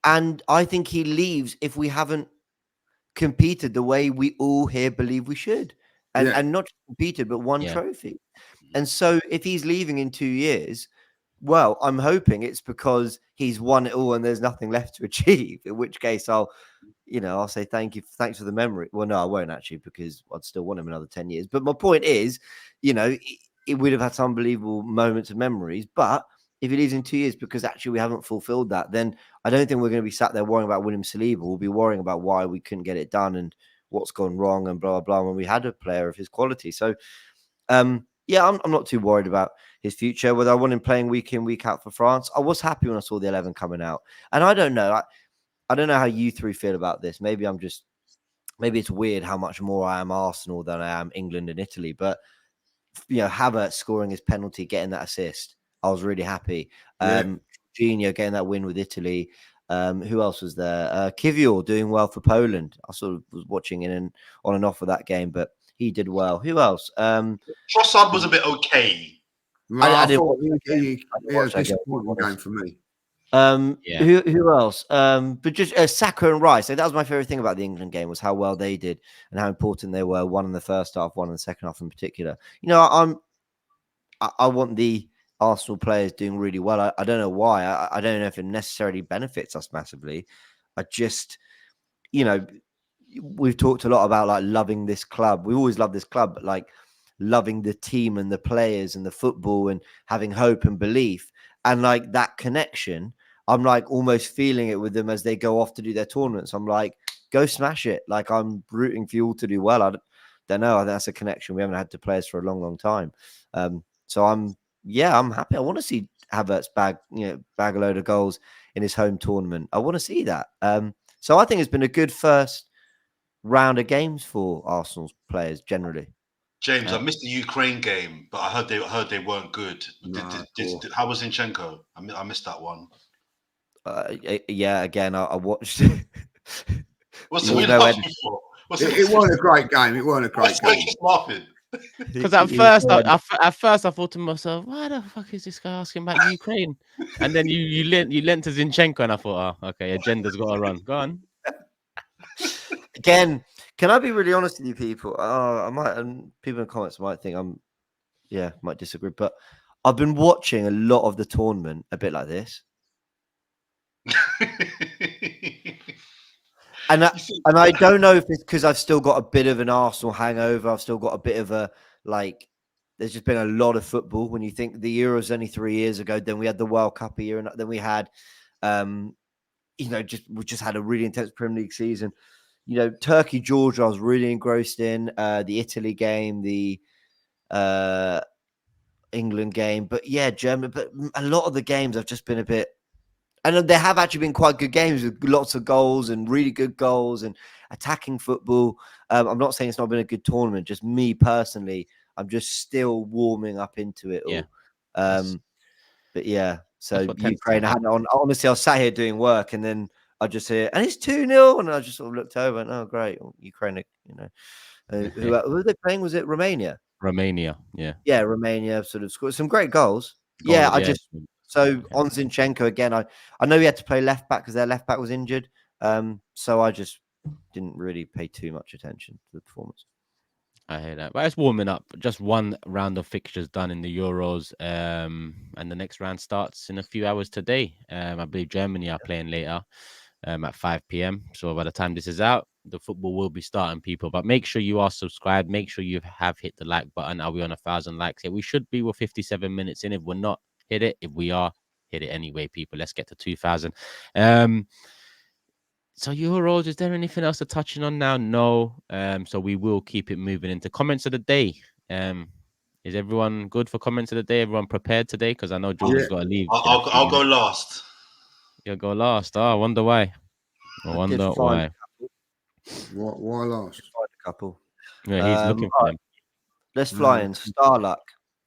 And I think he leaves if we haven't competed the way we all here believe we should. And not just competed, but won trophy. And so if he's leaving in 2 years, well, I'm hoping it's because he's won it all and there's nothing left to achieve. In which case I'll say thank you. Thanks for the memory. Well, no, I won't actually, because I'd still want him another 10 years. But my point is, you know, it would have had some unbelievable moments of memories. But if he leaves in 2 years because actually we haven't fulfilled that, then I don't think we're going to be sat there worrying about William Saliba. We'll be worrying about why we couldn't get it done and what's gone wrong and blah, blah, blah, when we had a player of his quality. So, I'm not too worried about his future, whether I want him playing week in, week out for France. I was happy when I saw the 11 coming out. And I don't know. I don't know how you three feel about this. Maybe it's weird how much more I am Arsenal than I am England and Italy. But, you know, Havertz scoring his penalty, getting that assist, I was really happy. Jorginho getting that win with Italy. Who else was there? Kivior doing well for Poland. I sort of was watching in on and off of that game, but he did well. Who else? Trossard was a bit okay. I thought he was a disappointing game for me. Who else? But just Saka and Rice. So that was my favorite thing about the England game, was how well they did and how important they were. One in the first half, one in the second half in particular. You know, I want the Arsenal players doing really well. I don't know why. I don't know if it necessarily benefits us massively. I just, you know, we've talked a lot about like loving this club. We always love this club, but like loving the team and the players and the football and having hope and belief and like that connection. I'm like almost feeling it with them as they go off to do their tournaments. I'm like, go smash it. Like I'm rooting for you all to do well. I don't know. I think that's a connection we haven't had to players for a long, long time. So I'm yeah, I'm happy. I want to see Havertz bag a load of goals in his home tournament. I want to see that. So I think it's been a good first round of games for Arsenal's players generally. James, I missed the Ukraine game, but I heard they weren't good. How was Zinchenko? I missed that one. Yeah, again, I watched. What's the laughing for? It wasn't a great game. It wasn't a great game. Just laughing. Because at first I thought to myself, why the fuck is this guy asking about Ukraine? And then you lent to Zinchenko, and I thought, oh, okay, agenda's got to run. Go on. Again, can I be really honest with you, people? I might, and people in the comments might think might disagree, but I've been watching a lot of the tournament a bit like this. And I don't know if it's because I've still got a bit of an Arsenal hangover. I've still got a bit of there's just been a lot of football. When you think the Euros only 3 years ago, then we had the World Cup a year, and then we had, we just had a really intense Premier League season. Turkey, Georgia, I was really engrossed in. The Italy game, the England game, but yeah, Germany. But a lot of the games have just been a bit. And there have actually been quite good games with lots of goals and really good goals and attacking football. I'm not saying it's not been a good tournament. Just me personally, I'm just still warming up into it all. But yeah, so Ukraine. Honestly, I was sat here doing work, and then I just hear, and it's 2-0, and I just sort of looked over, and oh great, Ukraine. Who were they playing? Was it Romania? Romania, yeah. Yeah, Romania sort of scored some great goals. So on Zinchenko again, I know he had to play left back because their left back was injured. So I just didn't really pay too much attention to the performance. I hear that, but it's warming up. Just one round of fixtures done in the Euros, and the next round starts in a few hours today. I believe Germany are playing later, at 5 p.m. So by the time this is out, the football will be starting, people. But make sure you are subscribed. Make sure you have hit the like button. Are we on 1,000 likes? Yeah, we should be. We're 57 minutes in. If we're not, hit it. If we are, hit it anyway, people. Let's get to 2,000. So Euros, is there anything else to touching on now? No. So we will keep it moving into comments of the day. Is everyone good for comments of the day? Everyone prepared today? Because I know Jordan's got to leave. I'll go last. You'll go last. Oh, I wonder why. Why. Why last? A couple. Yeah, he's looking for them. Let's fly in. Starluck.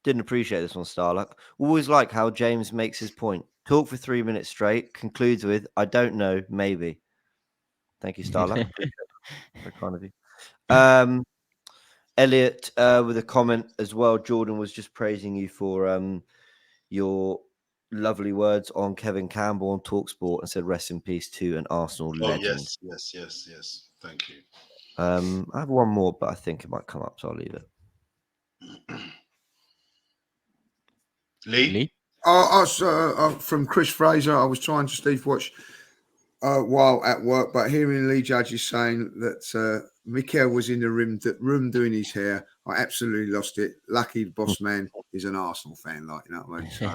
Didn't appreciate this one, Starluck. Always like how James makes his point. Talk for 3 minutes straight. Concludes with, I don't know, maybe. Thank you, Starluck. Very kind of you. Elliot with a comment as well. Jordan was just praising you for your lovely words on Kevin Campbell on TalkSport and said rest in peace to an Arsenal legend. Yes. Thank you. I have one more, but I think it might come up, so I'll leave it. Lee? I was from Chris Fraser. I was trying to Steve watch while at work, but hearing Lee Judge saying that Mikel was in the room doing his hair, I absolutely lost it. Lucky the boss man is an Arsenal fan, like, you know what I mean? So,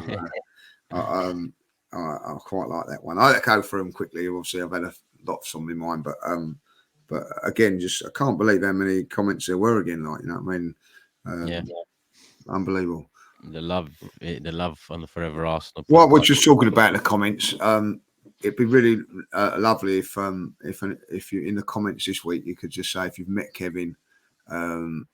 I quite like that one. I'll go through them quickly. Obviously, I've had a lot of some in mind, but again, just I can't believe how many comments there were again. Like, you know what I mean? Unbelievable. The love on the Fourever Arsenal. What we're just talking about in the comments. It'd be really lovely if you in the comments this week you could just say if you've met Kevin, or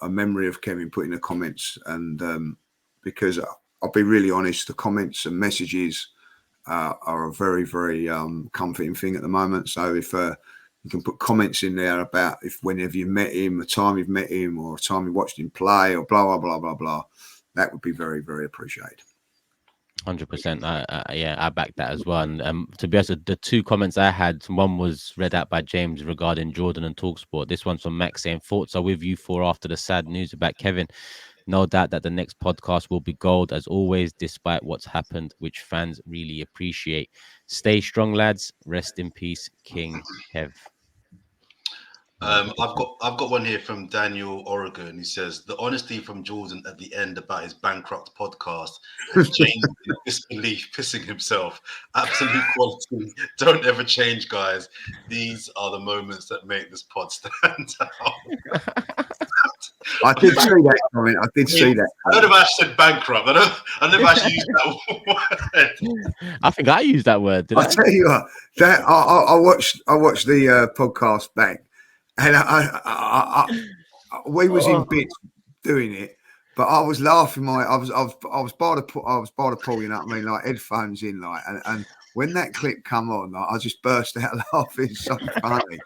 a memory of Kevin, put in the comments, and because I'll be really honest, the comments and messages are a very, very comforting thing at the moment. So if you can put comments in there about whenever you met him, the time you've met him, or a time you watched him play, or blah blah blah blah blah, that would be very, very appreciated. 100%. I back that as well. And to be honest, the two comments I had, one was read out by James regarding Jordan and TalkSport. This one's from Max saying, thoughts are with you four after the sad news about Kevin. No doubt that the next podcast will be gold as always, despite what's happened, which fans really appreciate. Stay strong, lads. Rest in peace, King Kev. I've got one here from Daniel Oregon. He says the honesty from Jordan at the end about his bankrupt podcast and James in disbelief pissing himself. Absolute quality. Don't ever change, guys. These are the moments that make this pod stand out. I did see that comment. I did see that. I don't know if I said bankrupt. I never actually used that word. I think I used that word. Did I? Tell you what, that I watched the podcast back, and we was in bits doing it, but I was laughing. I was by the pool, you know what I mean, like headphones in, like, and when that clip come on, like, I just burst out laughing. It's so funny.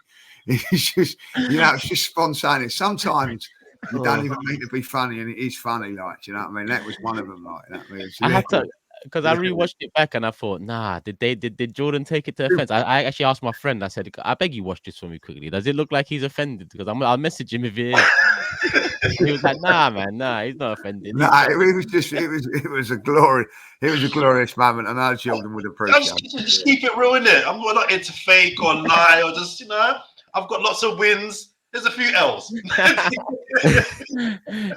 It's just, you know, it's just spontaneous. Sometimes you don't even mean to be funny, and it is funny, like, you know what I mean. That was one of them, like, you know what I mean? I had to, because I rewatched it back and I thought, nah, did Jordan take it to offense? I actually asked my friend. I said, I beg you watch this for me quickly. Does it look like he's offended? Because I'll message him if he is. He was like, nah, man, nah, he's not offended. Nah, it was a glorious moment, and our children would appreciate it. Just keep it real, innit? I'm not here to fake or lie or just, you know, I've got lots of wins. There's a few L's.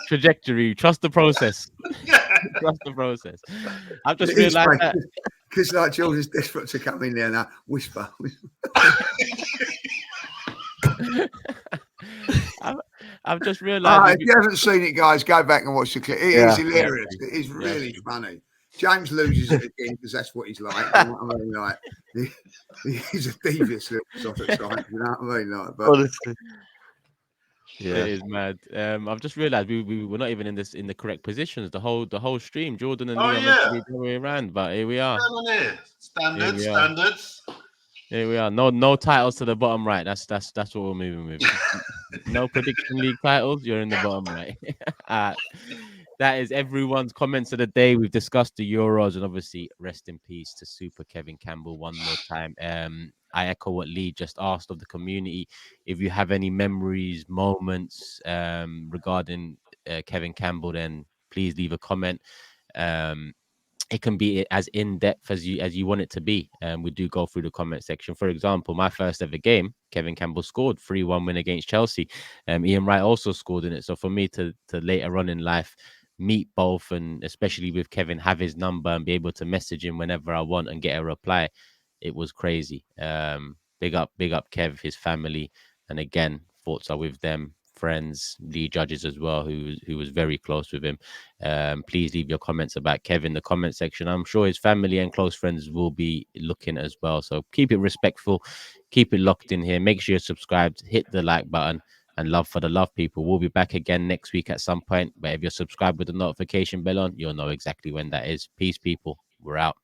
Trajectory. Trust the process. Trust the process. I've just realized that because like Jordan's desperate to come in there now. Whisper. I've just realized. If you haven't seen it, guys, go back and watch the clip. It is hilarious. It is really funny. James loses it again because that's what he's like. You know what I mean? Like, he's a devious little sort of type. You know what I mean? Like, but Honestly. Yeah, it is mad. I've just realized we were not even in the correct positions. The whole stream, Jordan and Lee are meant to be the way around, but here we are. Standards. Here we are. No titles to the bottom right. That's what we're moving with. No prediction league titles. You're in the bottom right. That is everyone's comments of the day. We've discussed the Euros, and obviously, rest in peace to Super Kevin Campbell one more time. I echo what Lee just asked of the community. If you have any memories, moments regarding Kevin Campbell, then please leave a comment. It can be as in depth as you want it to be. We do go through the comment section. For example, my first ever game, Kevin Campbell scored 3-1 win against Chelsea. Ian Wright also scored in it. So for me to later on in life meet both, and especially with Kevin, have his number and be able to message him whenever I want and get a reply, it was crazy. Big up Kev, his family, and again, thoughts are with them, friends, Lee Judges as well, who was very close with him. Please leave your comments about Kevin in the comment section. I'm sure his family and close friends will be looking as well. So keep it respectful, keep it locked in here. Make sure you're subscribed, hit the like button, and love for the love, people. We'll be back again next week at some point. But if you're subscribed with the notification bell on, you'll know exactly when that is. Peace, people. We're out.